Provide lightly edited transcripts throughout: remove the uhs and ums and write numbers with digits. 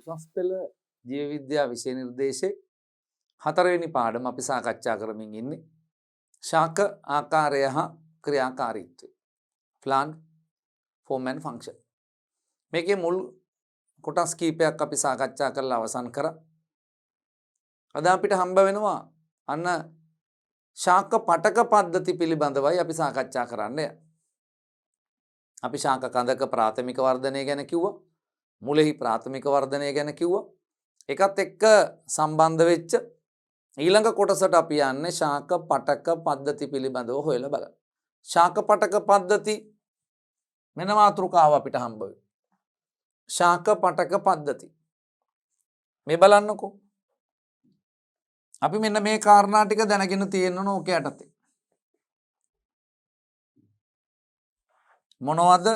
උසස් පෙළ ජීව විද්‍යා විෂය නිර්දේශයේ 4 වෙනි පාඩම අපි සාකච්ඡා කරමින් ඉන්නේ ශාක ආකාරය හා ක්‍රියාකාරීත්වය. plan form and function. මේකේ මුල් කොටස් කීපයක් අපි සාකච්ඡා කරලා අවසන් කරා. අද අපිට හම්බ වෙනවා අන්න ශාක පටක පද්ධති පිළිබඳවයි අපි සාකච්ඡා කරන්නේ. අපි ශාක කඳක ප්‍රාථමික වර්ධනය ගැන කිව්වා. මුලෙහි ප්‍රාථමික වර්ධනය ගැන කිව්වා. එකත් එක්ක සම්බන්ධ වෙච්ච ඊළඟ කොටසට අපි යන්නේ ශාක පටක පද්ධති පිළිබඳව හොයලා බලන්න. ශාක පටක පද්ධති මෙන්න මාතෘකාව අපිට හම්බ වෙයි. ශාක පටක පද්ධති. මේ බලන්නකෝ. අපි මෙන්න මේ කාරණා ටික දැනගෙන තියෙන්න ඕන ඕක යටතේ. මොනවද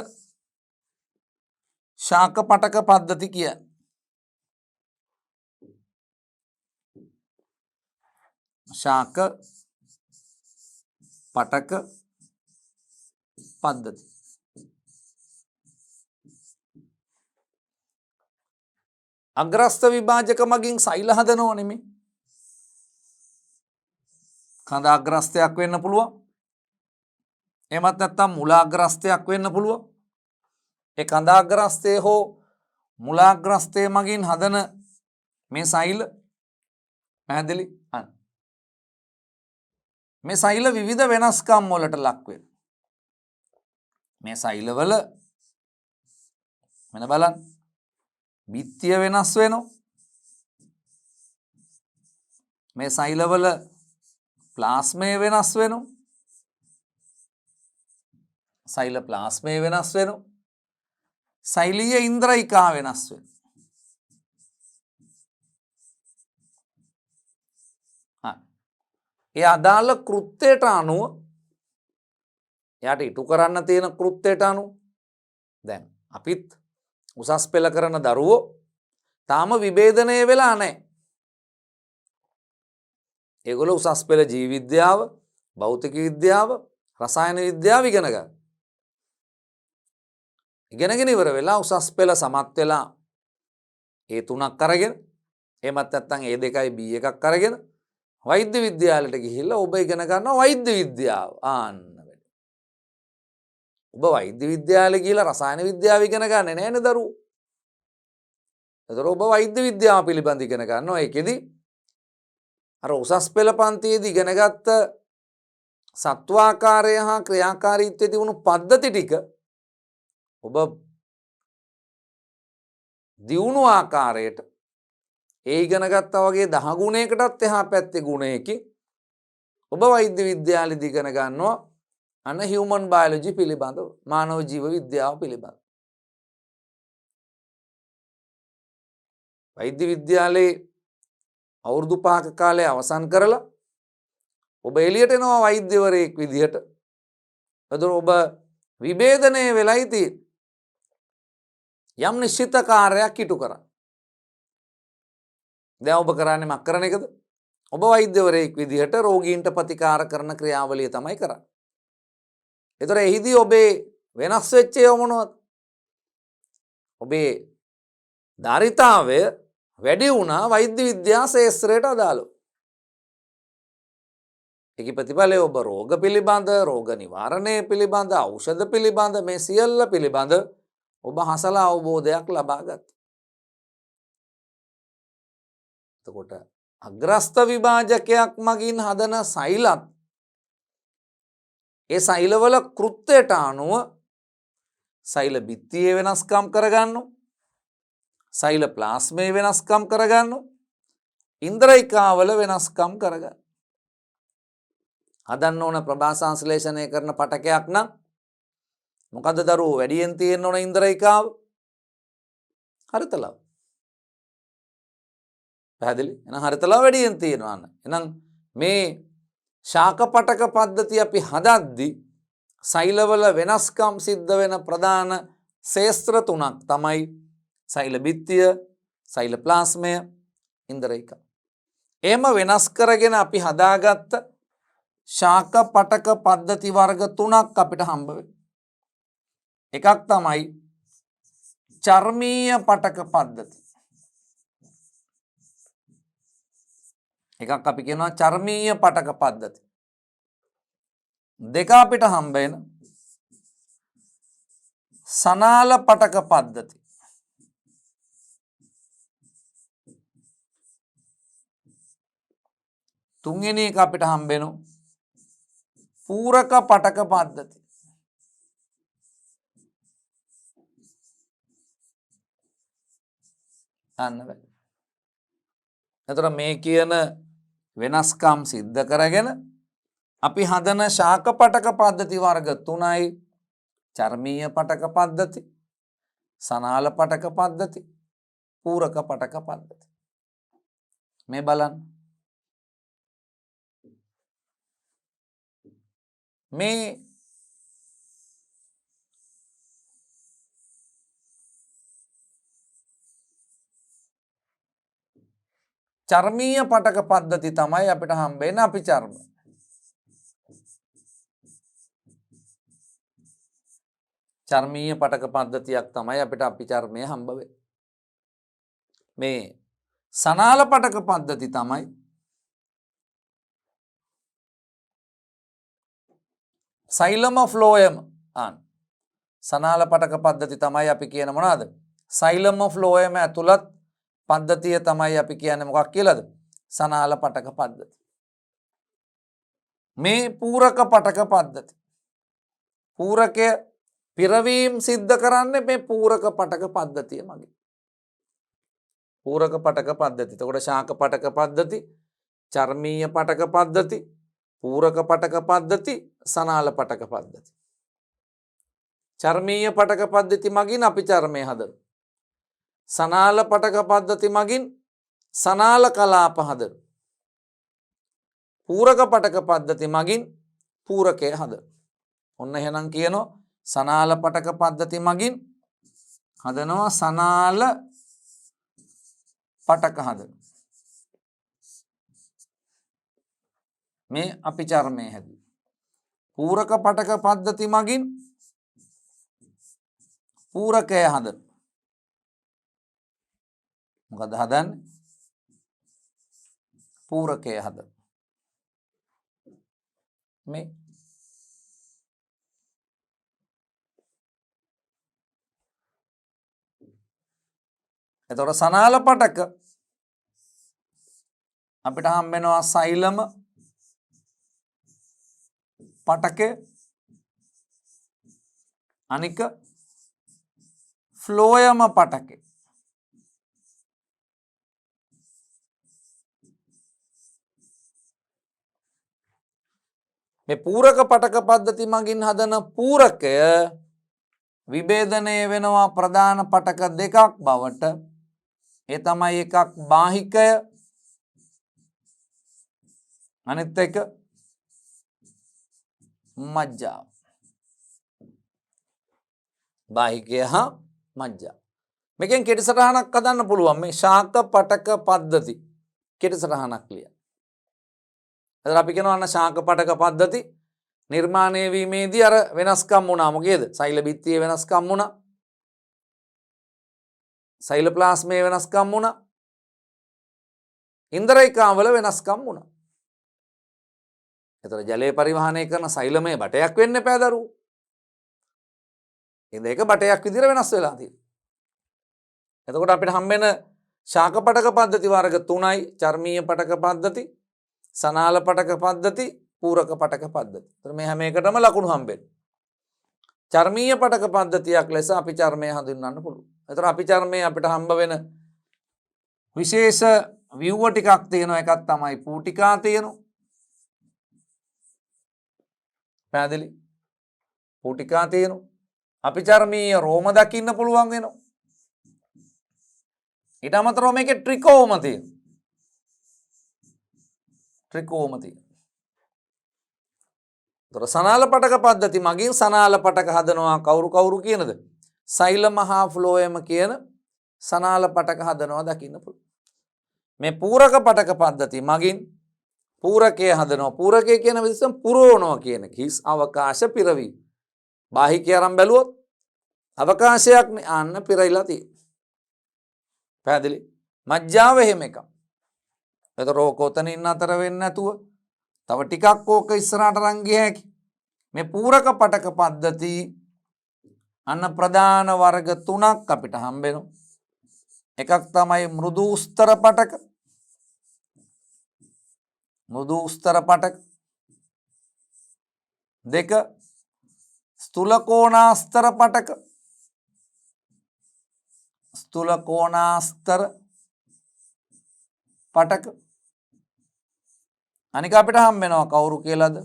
ශාක පටක පද්ධති කියන්නේ? ශාක පටක පද්ධති. අග්‍රස්ත විභාජක මගින් සෛල හදනව නෙමෙයි. කඳ අග්‍රස්තයක් වෙන්න පුළුවන්. එහෙමත් නැත්නම් මුලාග්‍රස්තයක් වෙන්න පුළුවන්. ඒ කඳ අග්‍රස්තය හෝ මුලාග්‍රස්තය මගින් හදන මේ සෛල පැහැදිලි? මේ සෛල විවිධ වෙනස්කම් වලට ලක් වෙනවා. මේ සෛලවල මෙන්න බලන්න. බිත්තිය වෙනස් වෙනවා. මේ සෛලවල ප්ලාස්මය වෙනස් වෙනවා. සෛල ප්ලාස්මය වෙනස් වෙනවා. සෛලීය ඉන්ද්‍රියිකා වෙනස් වෙනවා. ඒ අදාළ කෘත්‍යයට අනුව එයාට ඉටු කරන්න තියෙන කෘත්‍යයට අනුව දැන් අපිත් උසස් පෙළ කරන දරුවෝ තාම විභේදනය වෙලා නැහැ. ඒගොල්ලෝ උසස් පෙළ ජීව විද්‍යාව, භෞතික විද්‍යාව, රසායන විද්‍යාව ඉගෙන ගන්න. ඉගෙනගෙන ඉවර වෙලා උසස් පෙළ සමත් වෙලා ඒ තුනක් අරගෙන එහෙමත් නැත්නම් ඒ දෙකයි B එකක් අරගෙන වෛද්‍ය විද්‍යාලයට ගිහිල්ලා ඔබ ඉගෙන ගන්නවා වෛද්‍ය විද්‍යාව. ආන්න වැඩි. ඔබ වෛද්‍ය විද්‍යාලේ ගිහිල්ලා රසායන විද්‍යාව ඉගෙන ගන්නේ නැහැ නේ දරුවෝ. ඒතර ඔබ වෛද්‍ය විද්‍යාව පිළිබඳ ඉගෙන ගන්නවා. ඒකෙදි අර උසස් පෙළ පන්තියේදී ඉගෙනගත්ත සත්වාකාරය හා ක්‍රියාකාරීත්වයේ තිබුණු පද්ධති ටික ඔබ දියුණු ආකාරයට ඒ ඉගෙන ගත්තා වගේ 10 ගුණයකටත් එහා පැත්තේ ගුණයකින් ඔබ වෛද්‍ය විද්‍යාලයේදී ඉගෙන ගන්නවා අන හියුමන් බයොලොජි පිළිබඳව, මානව ජීව විද්‍යාව පිළිබඳව. වෛද්‍ය විද්‍යාලයේ අවුරුදු 5ක කාලය අවසන් කරලා ඔබ එළියට එනවා වෛද්‍යවරයෙක් විදිහට. එතකොට ඔබ විභේදනය වෙලයි තියෙන්නේ. යම් නිශ්චිත කාර්යයක් ඉටු කරා. දැන් ඔබ කරන්නේ මක් කරන එකද? ඔබ වෛද්‍යවරයෙක් විදිහට රෝගීන්ට ප්‍රතිකාර කරන ක්‍රියාවලිය තමයි කරන්නේ. ඒතර එහිදී ඔබේ වෙනස් වෙච්ච ඒවා මොනවද? ඔබේ ධාරිතාවය වැඩි වුණා වෛද්‍ය විද්‍යා ශාස්ත්‍රයට අදාළව. ඒකේ ප්‍රතිඵලය ඔබ රෝග පිළිබඳ, රෝග නිවාරණය පිළිබඳ, ඖෂධ පිළිබඳ මේ සියල්ල පිළිබඳ ඔබ හසල අවබෝධයක් ලබා ගත්තා. එතකොට අග්‍රස්ත විභාජකයක් මගින් හදන සෛලත් ඒ සෛලවල කෘත්‍යයට අනුව සෛල බිත්තියේ වෙනස්කම් කරගන්නවා. සෛල ප්ලාස්මයේ වෙනස්කම් කරගන්නවා. ඉන්ද්‍රියිකාවල වෙනස්කම් කරගන්නවා. හදන්න ඕන ප්‍රභා සංශ්ලේෂණය කරන පටකයක් නම් මොකද දරුවෝ වැඩියෙන් තියෙන්න ඕන ඉන්ද්‍රියිකාව? හරිතලව. පැහැදිලි? එහෙනම් හරිතලව වැඩියෙන් තියෙනවා අන්න. එහෙනම් මේ ශාක පටක පද්ධතිය අපි හදද්දී සෛලවල වෙනස්කම් සිද්ධ වෙන ප්‍රධාන ශේස්ත්‍ර තුනක් තමයි සෛල බිත්තිය, සෛල ප්ලාස්මය, ඉන්ද්‍රියිකා. එහෙම වෙනස් කරගෙන අපි හදාගත්ත ශාක පටක පද්ධති වර්ග තුනක් අපිට හම්බ වෙනවා. එකක් තමයි චර්මීය පටක පද්ධති. එකක් අපි කියනවා චර්මීය පටක පද්ධති. දෙක අපිට හම්බ වෙන සනාල පටක පද්ධති. තුන්වෙනි එක අපිට හම්බ වෙන පූරක පටක පද්ධති. අන්න බෑ. එතකොට මේ කියන වෙනස්කම් සිද්ධ කරගෙන අපි හදන ශාක පටක පද්ධති වර්ග 3යි. චර්මීය පටක පද්ධති, සනාල පටක පද්ධති, පූරක පටක පද්ධති. මේ බලන්න. මේ චර්මීය පටක පද්ධති තමයි අපිට හම්බ වෙන අපි චර්ම. චර්මීය පටක පද්ධතියක් තමයි අපිට අපි චර්මය හම්බ වෙන්නේ. මේ සනාල පටක පද්ධති තමයි සෛලම ෆ්ලෝයම. සනාල පටක පද්ධති තමයි අපි කියන මොනවාද? සෛලම ෆ්ලෝයම ඇතුළත් පද්ධතිය තමයි අපි කියන්නේ මොකක් කියලාද? සනාල පටක පද්ධති. මේ පූරක පටක පද්ධති. පූරකය පිරවීම සිද්ධ කරන්නේ මේ පූරක පටක පද්ධතිය මගින්. පූරක පටක පද්ධති. එතකොට ශාක පටක පද්ධති, චර්මීය පටක පද්ධති, පූරක පටක පද්ධති, සනාල පටක පද්ධති. චර්මීය පටක පද්ධති මගින් අපි චර්මය හදනවා. සනාල පටක පද්ධති මගින් සනාල කලාප හදනවා. පූරක පටක පද්ධති මගින් පූරකය හදනවා. ඔන්න එහෙනම් කියනවා සනාල පටක පද්ධති මගින් හදනවා සනාල පටක හදනවා. මේ අපි චර්මය හැදුවා. පූරක පටක පද්ධති මගින් පූරකය හදනවා. මොකද හදන්නේ? පූරකය හදනවා. මේ එතකොට සනාල පටක අපිට හම්බ වෙනවා සෛලම පටකය, අනික ෆ්ලෝයම පටකය. මේ පූරක පටක පද්ධති මගින් හදන පූරකය විභේදනය වෙනවා ප්‍රධාන පටක දෙකක් බවට. ඒ තමයි එකක් බාහිකය, අනිත් එක මජ්ජාව. බාහිකය හා මජ්ජාව. මේකෙන් කෙටි සටහනක් හදන්න පුළුවන්. මේ ශාක පටක පද්ධති කෙටි සටහනක් ලියන්න. එතකොට අපි කියනවා අන්න ශාක පටක පද්ධති නිර්මාණය වීමේදී අර වෙනස්කම් වුණා. මොකේද? සෛල බිත්තියේ වෙනස්කම් වුණා. සෛල ප්ලාස්මයේ වෙනස්කම් වුණා. ඉන්ද්‍රිකාවල වෙනස්කම් වුණා. එතකොට ජලය පරිවහනය කරන සෛලමය බටයක් වෙන්න එපා දරුවෝ. ඉතින් ඒක බටයක් විදිහට වෙනස් වෙලා තියෙනවා. එතකොට අපිට හම්බෙන ශාක පටක පද්ධති වර්ග 3යි. චර්මීය පටක පද්ධති, සනාල පටක පද්ධති, පූරක පටක පද්ධති. එතකොට මේ හැම එකටම ලකුණු හම්බෙන්නේ. චර්මීය පටක පද්ධතියක් ලෙස අපි චර්මය හඳුන්වන්න පුළුවන්. එතකොට අපි චර්මයේ අපිට හම්බ වෙන විශේෂ ව්‍යුව ටිකක් තියෙනවා. එකක් තමයි පූටිකා තියෙනවා. පැහැදිලි? පූටිකා තියෙනවා. අපි චර්මීය රෝම දකින්න පුළුවන් වෙනවා. ඊට අමතරව මේකේ ට්‍රිකෝම තියෙනවා. ට්‍රිකෝම තියෙනවා. එතකොට සනාල පටක පද්ධති මගින් සනාල පටක හදනවා කවුරු කියනද? සෛලම හා ෆ්ලෝයම කියන සනාල පටක හදනවා දකින්න පුළුවන්. මේ පූරක පටක පද්ධති මගින් පූරකය හදනවා. පූරකය කියන විදිහට පුරවනවා කියන කිස් අවකාශ පිරවීම. බාහිකය අරන් බැලුවොත් අවකාශයක් නේ අන්න පිරයිලා තියෙන්නේ. පැහැදිලි? මජ්ජාව එහෙම එකක්. එතකොට ඕක ඔතනින් අතර වෙන්නේ නැතුව තව ටිකක් ඕක ඉස්සරහට අරන් ගිය හැකි. මේ පූරක පටක පද්ධති අන්න ප්‍රධාන වර්ග තුනක් අපිට හම්බ වෙනවා. එකක් තමයි මෘදු උස්තර පටක. මෘදු උස්තර පටක. දෙක ස්ථූල කෝණාස්තර පටක. ස්ථූල කෝණාස්තර පටක. අනික අපිට හම්බ වෙනවා කවුරු කියලාද?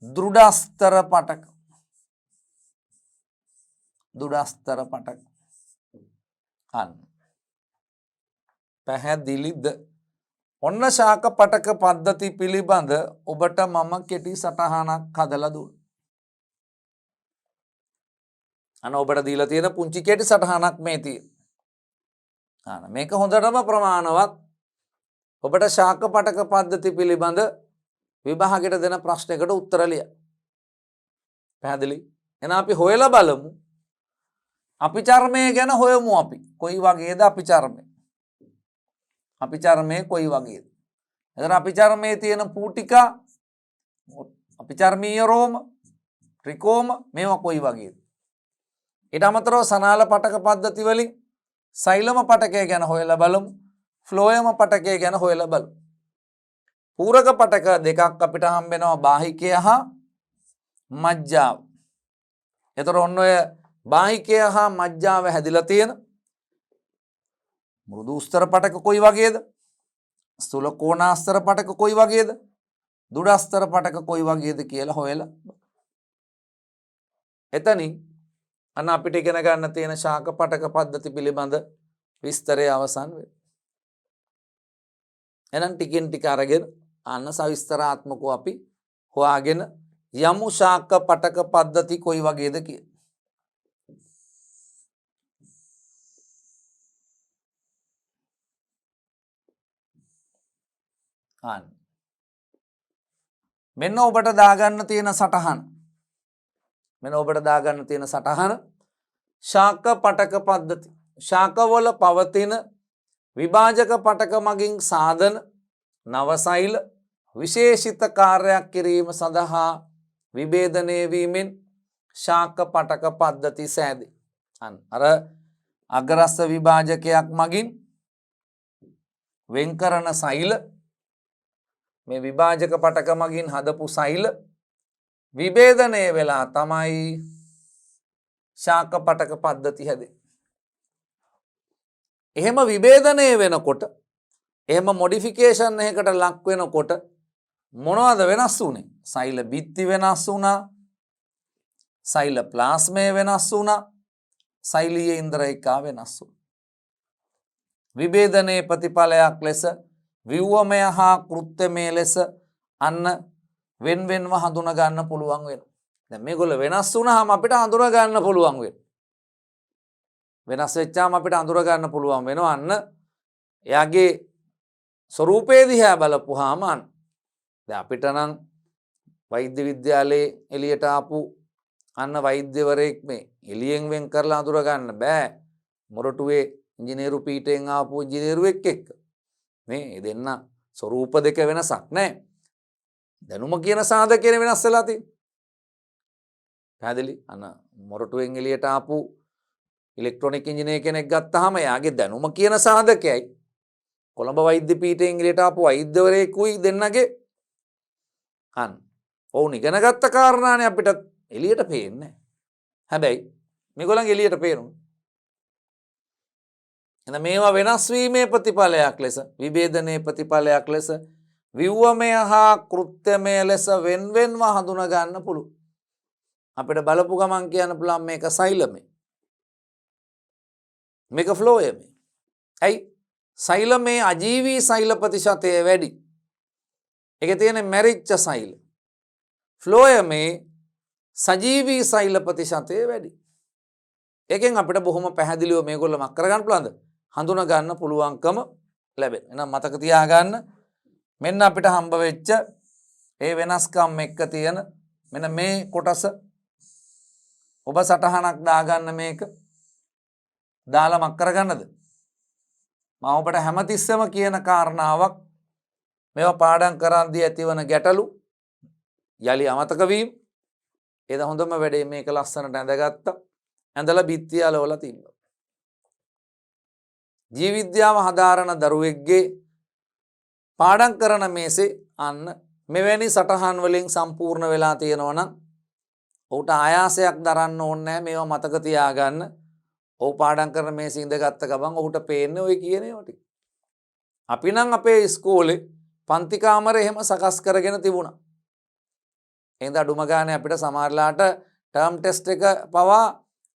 දෘඩස්තර පටක. දෘඩස්තර පටක. අන්න පැහැදිලිද? ඔන්න ශාක පටක පද්ධති පිළිබඳ ඔබට මම කෙටි සටහනක් හදලා දුන්නා. අන්න ඔබට දීලා තියෙන පුංචි කෙටි සටහනක් මේ තියෙන. අන්න මේක හොඳටම ප්‍රමාණවත්. ඔබට ශාක පටක පද්ධති පිළිබඳ විභාගයට දෙන ප්‍රශ්නයකට උත්තර ලියන්න. පැහැදිලි? එහෙනම් අපි හොයලා බලමු. අපිචර්මය ගැන හොයමු අපි. කොයි වගේද අපිචර්මය? අපිචර්මය කොයි වගේද? එතන අපිචර්මයේ තියෙන පූටිකා, අපිචර්මීය රෝම, ත්‍රිකෝම මේවා කොයි වගේද? ඊට අමතරව සනාල පටක පද්ධති වලින් සෛලම පටකය ගැන හොයලා බලමු. ෆ්ලෝයම පටකය ගැන හොයලා බලමු. පූරක පටක දෙකක් අපිට හම්බ වෙනවා, බාහිකය හා මජ්ජාව. එතකොට ඔන්න ඔය බාහිකය හා මජ්ජාව හැදිලා තියෙන මෘදු උස්තර පටක කොයි වගේද? ස්ථූල කෝණාස්තර පටක කොයි වගේද? දෘඩස්තර පටක කොයි වගේද කියලා හොයලා එතනින් අන්න අපිට ඉගෙන ගන්න තියෙන ශාක පටක පද්ධති පිළිබඳ විස්තරය අවසන් වෙනවා. එහෙනම් ටිකෙන් ටික අරගෙන අන්න සවිස්තරාත්මකව අපි හොයාගෙන යමු ශාක පටක පද්ධති කොයි වගේද කියලා. මෙන්න ඔබට දාගන්න තියෙන සටහන. මෙන්න ඔබට දාගන්න තියෙන සටහන ශාක පටක පද්ධති. ශාකවල පවතින විභාජක පටක මගින් සාධන නවසෛල විශේෂිත කාර්යයක් කිරීම සඳහා විභේදනය වීමෙන් ශාක පටක පද්ධති සෑදේ. අර අගරස්ස විභාජකයක් මගින් වෙන් කරන සෛල, මේ විභාජක පටක මගින් හදපු සෛල විභේදනය වෙලා තමයි ශාක පටක පද්ධති හැදෙන්නේ. එහෙම විභේදනය වෙනකොට, එහෙම මොඩිෆිකේෂන් එකකට ලක් වෙනකොට මොනවද වෙනස් වුනේ? සෛල බිත්ති වෙනස් වුණා, සෛල ප්ලාස්මය වෙනස් වුණා, සෛලීය ඉන්ද්‍රිකා වෙනස් වුණා. විභේදනයේ ප්‍රතිඵලයක් ලෙස ව්‍යුහමය හා කෘත්‍යමය ලෙස අන්න වෙන්වෙන්ව හඳුනා ගන්න පුළුවන් වෙනවා. දැන් මේගොල්ලෝ වෙනස් වුණාම අපිට හඳුනා ගන්න පුළුවන් වෙනවා. වෙනස් වෙච්චාම අපිට අඳුර ගන්න පුළුවන් වෙනවා. අන්න එයාගේ ස්වරූපය දිහා බලපුවාම දැන් අපිට නම් වෛද්‍ය විද්‍යාලයේ එළියට ආපු අන්න වෛද්‍යවරයෙක් මේ එළියෙන් වෙන් කරලා අඳුර ගන්න බෑ. මොරටුවේ ඉංජිනේරු පීඨයෙන් ආපු ඉංජිනේරුවෙක් එක්ක මේ දෙන්න ස්වරූප දෙක වෙනසක් නැහැ. දැනුම කියන සාධකයෙන් වෙනස් වෙලා තියෙනවා. පැහැදිලි? අන්න මොරටුවෙන් එළියට ආපු ඉලෙක්ට්‍රොනික ඉංජිනේර කෙනෙක් ගත්තාම එයාගේ දැනුම කියන සාධකයයි කොළඹ වෛද්‍ය පීඨයෙන් එළියට ආපු වෛද්‍යවරයෙකුයි දෙන්නගේ අන්න ඔවුන් ඉගෙන ගත්ත කාරණානේ අපිට එළියට පේන්නේ. හැබැයි මේගොල්ලන් එළියට පේනවා. එහෙනම් මේවා වෙනස් වීමේ ප්‍රතිඵලයක් ලෙස, විභේදනයේ ප්‍රතිඵලයක් ලෙස ව්‍යුහමය හා කෘත්‍යමය ලෙස වෙන්වෙන්ව හඳුනා ගන්න පුළුවන්. අපිට බලපු ගමන් කියන්න පුළුවන් මේක සෛලමය, මේක ෆ්ලෝයමය. ඇයි? සෛලමේ අජීවී සෛල ප්‍රතිශතය වැඩි. ඒකේ තියෙන මැරිච්ච සෛල. ෆ්ලෝයමේ සජීවී සෛල ප්‍රතිශතය වැඩි. ඒකෙන් අපිට බොහොම පැහැදිලිව මේගොල්ලෝ මක් කරගන්න පුළුවන්ද? හඳුනා ගන්න පුළුවන්කම ලැබෙනවා. එහෙනම් මතක තියාගන්න මෙන්න අපිට හම්බ වෙච්ච ඒ වෙනස්කම් එක්ක තියෙන මෙන්න මේ කොටස ඔබ සටහනක් දාගන්න. මේක දාලා මක් කරගන්නද? මම ඔබට හැමතිස්සෙම කියන කාරණාවක් මේවා පාඩම් කරද්දී ඇතිවන ගැටලු යලි අමතක වීම. ඒද හොඳම වැඩේ මේක ලස්සනට ඇඳගත්තා. ඇඳලා බිත්තිය අලවලා තිබ්බා. ජීව විද්‍යාව හදාරන දරුවෙක්ගේ පාඩම් කරන මේසේ අන්න මෙවැනි සටහන් වලින් සම්පූර්ණ වෙලා තියෙනවා නම් ඔහුට ආයාසයක් දරන්න ඕනේ නැහැ මේවා මතක තියාගන්න. ඔහු පාඩම් කරන මේසේ ඉඳගත්ත ගමන් ඔහුට පේන්නේ ওই කියන ඒවා ටික. අපි නම් අපේ ඉස්කෝලේ පන්ති කාමරේ එහෙම සකස් කරගෙන තිබුණා. එහෙනම් අඩුම ගානේ අපිට සමහරලාට ටර්ම් ටෙස්ට් එක පවා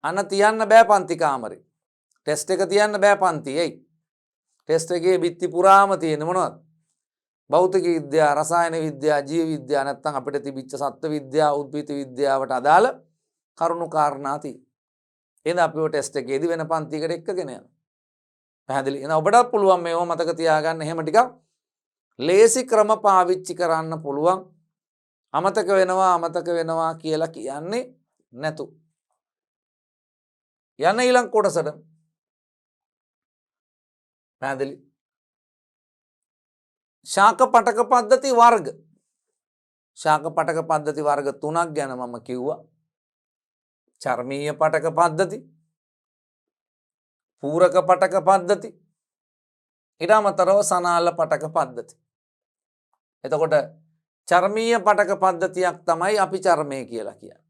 අන්න තියන්න බෑ පන්ති කාමරේ. ටෙස්ට් එක තියන්න බෑ පන්තියේ. ටෙස්ට් එකේ බිත්ති පුරාම තියෙන මොනවද? භෞතික විද්‍යා, රසායන විද්‍යා, ජීව විද්‍යා නැත්නම් අපිට තිබිච්ච සත්ත්ව විද්‍යා, උද්භිද විද්‍යාවට අදාළ කරුණු කාරණා තියෙනවා. එහෙනම් අපි ඔය ටෙස්ට් එකේදී වෙන පන්තියකට එක්කගෙන යනවා. පැහැදිලි. එහෙනම් ඔබටත් පුළුවන් මේව මතක තියාගන්න. එහෙම ටිකක් ලේසි ක්‍රම පාවිච්චි කරන්න පුළුවන්. අමතක වෙනවා කියලා කියන්නේ නැතු. යන ඊළඟ කොටසට පැහැදිලි. ශාක පටක පද්ධති වර්ග. ශාක පටක පද්ධති වර්ග 3ක් ගැන මම කිව්වා. චර්මීය පටක පද්ධති, පූරක පටක පද්ධති, ඊට අමතරව සනාල පටක පද්ධති. එතකොට චර්මීය පටක පද්ධතියක් තමයි අපි චර්මය කියලා කියන්නේ.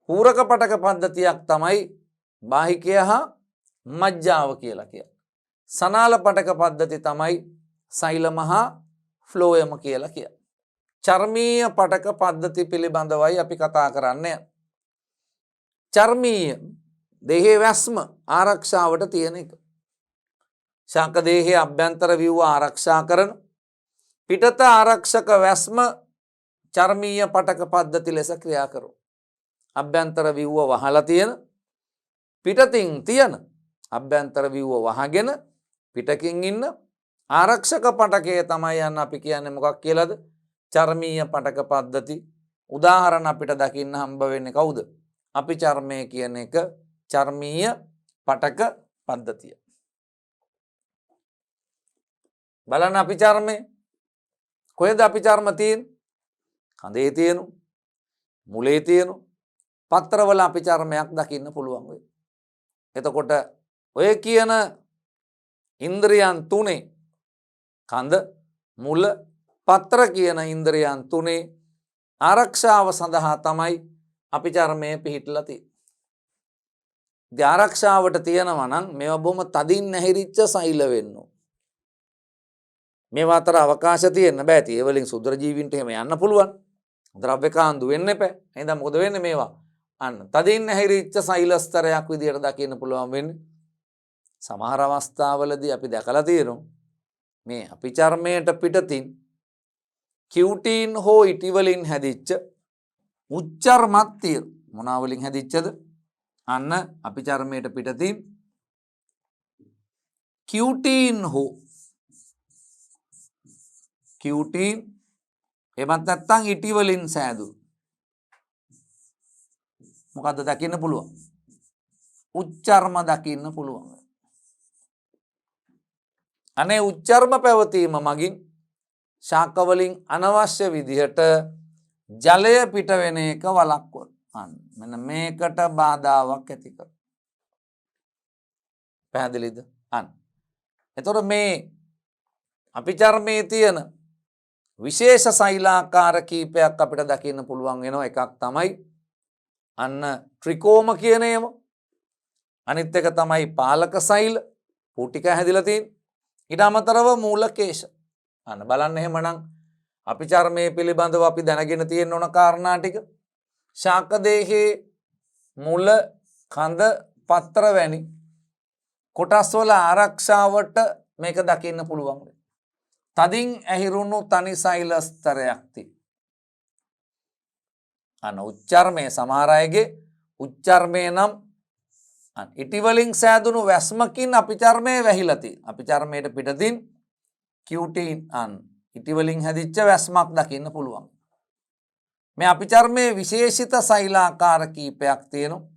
පූරක පටක පද්ධතියක් තමයි බාහිකය හා මජ්ජාව කියලා කියන්නේ. සනාල පටක පද්ධති තමයි සෛලම හා ෆ්ලෝයම කියලා කියන්නේ. චර්මීය පටක පද්ධති පිළිබඳවයි අපි කතා කරන්නේ. චර්මීය දේහයේ වැස්ම ආරක්ෂාවට තියෙන එක. ශාක දේහයේ අභ්‍යන්තර ව්‍යුව ආරක්ෂා කරන පිටත ආරක්ෂක වැස්ම චර්මීය පටක පද්ධති ලෙස ක්‍රියා කරනවා. අභ්‍යන්තර ව්‍යුව වහලා තියෙන පිටතින් තියෙන අභ්‍යන්තර ව්‍යුව වහගෙන පිටකින් ඉන්න ආරක්ෂක පටකය තමයි යන්න අපි කියන්නේ මොකක් කියලාද? චර්මීය පටක පද්ධති. උදාහරණ අපිට දකින්න හම්බ වෙන්නේ කවුද? අපි චර්මය කියන එක චර්මීය පටක පද්ධතිය. බලන්න අපි චර්මය කොහෙද අපි චර්ම තියෙන්නේ? කඳේ තියෙනු, මුලේ තියෙනු, පත්‍රවල අපි චර්මයක් දකින්න පුළුවන් වෙයි. එතකොට ඔය කියන ඉන්ද්‍රියන් තුනේ කඳ, මුල, පත්‍ර කියන ඉන්ද්‍රියන් තුනේ ආරක්ෂාව සඳහා තමයි අපි චර්මයේ පිහිටලා තියෙන්නේ. ඉතින් ආරක්ෂාවට තියනවා නම් මේවා බොහොම තදින් නැහිරිච්ච සෛල වෙන්න ඕන. මේවා අතර අවකාශ තියෙන්න බෑ. ඒ වලින් සුද්ධ ජීවීන්ට එහෙම යන්න පුළුවන්. ද්‍රව්‍ය කාන්දු වෙන්න එපා. එහෙනම් මොකද වෙන්නේ මේවා? අන්න තදින් නැහිරිච්ච සෛල ස්තරයක් විදියට දකින්න පුළුවන් වෙන්නේ. සමහර අවස්ථාවලදී අපි දැකලා තියෙනවා මේ අපි චර්මයට පිටතින් කියුටින් හෝ ඉටි වලින් හැදිච්ච උච්චර්මක් තියෙනවා. මොනවා වලින් හැදිච්චද? අන්න අපි චර්මයට පිටතින් කියුටින් හෝ කියුටින් එමත් නැත්නම් ඉටි වලින් සෑදුණු මොකද්ද දකින්න පුළුවන්? උච්චර්ම දකින්න පුළුවන්. අනේ උච්චර්ම පැවතීම මගින් ශාක වලින් අනවශ්‍ය විදිහට ජලය පිට වෙන එක වළක්වනවා. මෙන්න මේකට බාධාවක් ඇති කරනවා. පැහැදිලිද? එතකොට මේ අපි චර්මයේ තියෙන විශේෂ සෛලාකාර කීපයක් අපිට දකින්න පුළුවන් වෙනවා. එකක් තමයි අන්න ට්‍රිකෝම කියන ඒවා. අනිත් එක තමයි පාලක සෛල. පුටික හැදිලා තියෙන. ඊට අමතරව මූලකේශ. අන්න බලන්න එහෙමනම් අපි චර්මයේ පිළිබඳව අපි දැනගෙන තියෙන ඕන කාරණා ටික ශාක දේහයේ මුල, කඳ, පත්‍ර වැනි කොටස් වල ආරක්ෂාවට මේක දකින්න පුළුවන්. තදින් ඇහිරුණු තනි සෛල ස්තරයක් තියෙනවා. අන්න උච්චර්මයේ සමහර අයගේ උච්චර්මයේ නම් ඉටි වලින් සෑදුණු වැස්මකින් අපි චර්මයේ වැහිලා තියෙනවා. අපි චර්මයට පිටතින් කියුටින් ඉටි වලින් හැදිච්ච වැස්මක් දකින්න පුළුවන්. මේ අපි චර්මයේ විශේෂිත සෛලාකාර කීපයක් තියෙනවා.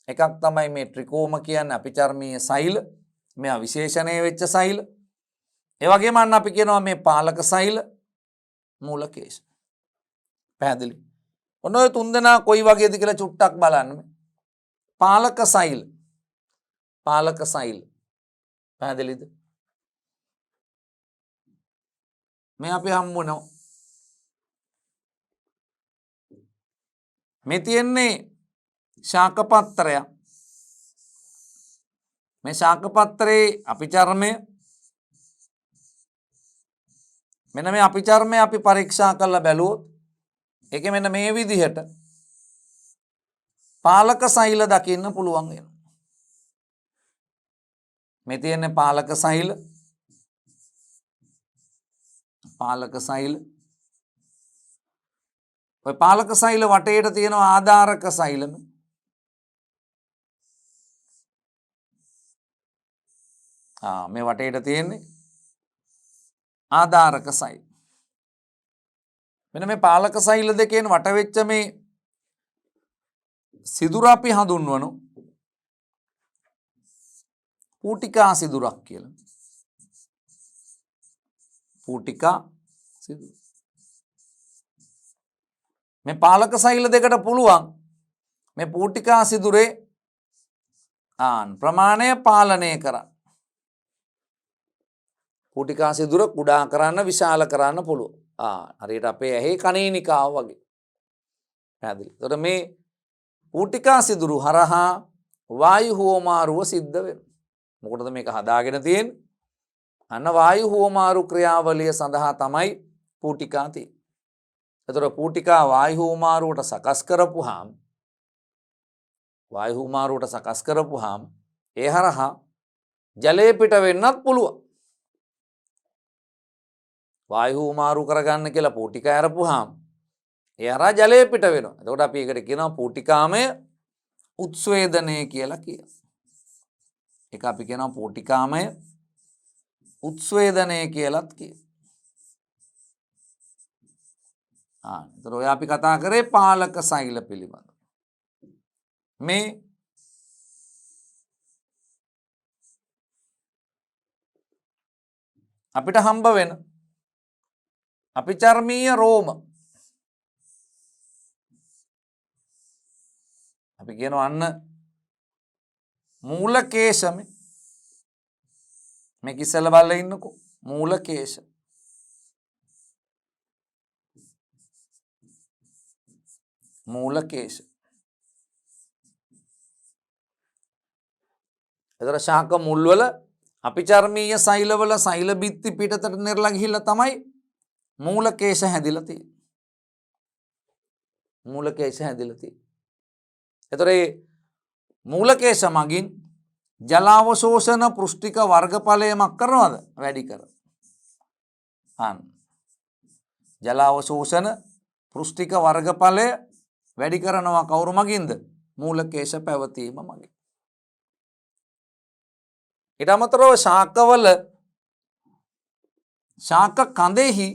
එකක් තමයි මේ ට්‍රිකෝම කියන්නේ අපි චර්මීය සෛල. මේවා විශේෂණය වෙච්ච සෛල. ඒ වගේම අන්න අපි කියනවා මේ පාලක සෛල මූලකේශ. පැහැදිලි. ඔන්න ඔය තුන්දෙනා කොයි වගේද කියලා චුට්ටක් බලන්න. පාලක සෛල. පාලක සෛල. පැහැදිලිද? මේ අපි හම්බ වෙනවා. මේ තියෙන්නේ ශාක පත්‍රයක්. මේ ශාක පත්‍රයේ අපිචර්මය මෙන්න මේ අපිචර්මය අපි පරීක්ෂා කරලා බැලුවොත් ඒකේ මෙන්න මේ විදිහට පාලක සෛල දකින්න පුළුවන් වෙනවා. මේ තියෙන්නේ පාලක සෛල. පාලක සෛල. ඔය පාලක සෛල වටේට තියෙනවා ආධාරක සෛලම. මේ වටේට තියෙන්නේ ආධාරක සෛල. මෙන්න මේ පාලක සෛල දෙකෙන් වට වෙච්ච මේ සිදුර අපි හඳුන්වනු පූටිකා සිදුරක් කියලා. පූටිකා සිදුර. මේ පාලක සෛල දෙකට පුළුවන් මේ පූටිකා සිදුරේ ප්‍රමාණය පාලනය කරන්න. පූටිකා සිදුර කුඩා කරන්න විශාල කරන්න පුළුවන්. හරියට අපේ ඇහි කණේනිකාව වගේ. පැහැදිලි. එතකොට මේ පූටිකා සිදුරු හරහා වායු හුවමාරුව සිද්ධ වෙනවා. මොකටද මේක හදාගෙන තියෙන්නේ? අන්න වායු හුවමාරු ක්‍රියාවලිය සඳහා තමයි පූටිකා තියෙන්නේ. එතකොට පූටිකා වායු හුවමාරුවට සකස් කරපුවාම ඒ හරහා ජලය පිට වෙන්නත් පුළුවන්. වායු හුවමාරු කරගන්න කියලා පූටිකා අරපුවාම ඒ හරහා ජලය පිට වෙනවා. එතකොට අපි ඒකට කියනවා පූටිකාමය උත්ස්වේදනය කියලා කියනවා. ඒක අපි කියනවා පූටිකාමය උත්ස්වේදනය කියලාත් කියනවා. එතකොට ඔය අපි කතා කරේ පාලක සෛල පිළිබඳ. මේ අපිට හම්බ වෙන අපිචර්මීය රෝම. අපි කියනවා අන්න මූලකේශම. මේක ඉස්සෙල්ලා බලලා ඉන්නකෝ. මූලකේශ. මූලකේශ. එතන ශාක මුල්වල අපිචර්මීය සෛලවල සෛල බිත්ති පිටතට නිරලා ගිහිල්ලා තමයි මූලකේශ හැදිලා තියෙන්නේ. මූලකේශ හැදිලා තියෙන්නේ. එතකොට මේ මූලකේශ මගින් ජලාවශෝෂණ පෘෂ්ඨික වර්ගඵලයමක් කරනවද? වැඩි කරනවා. ජලාවශෝෂණ පෘෂ්ඨික වර්ගඵලය වැඩි කරනවා කවුරු මගින්ද? මූලකේශ පැවතීම මගින්. ඊට අමතරව ශාකවල ශාක කඳෙහි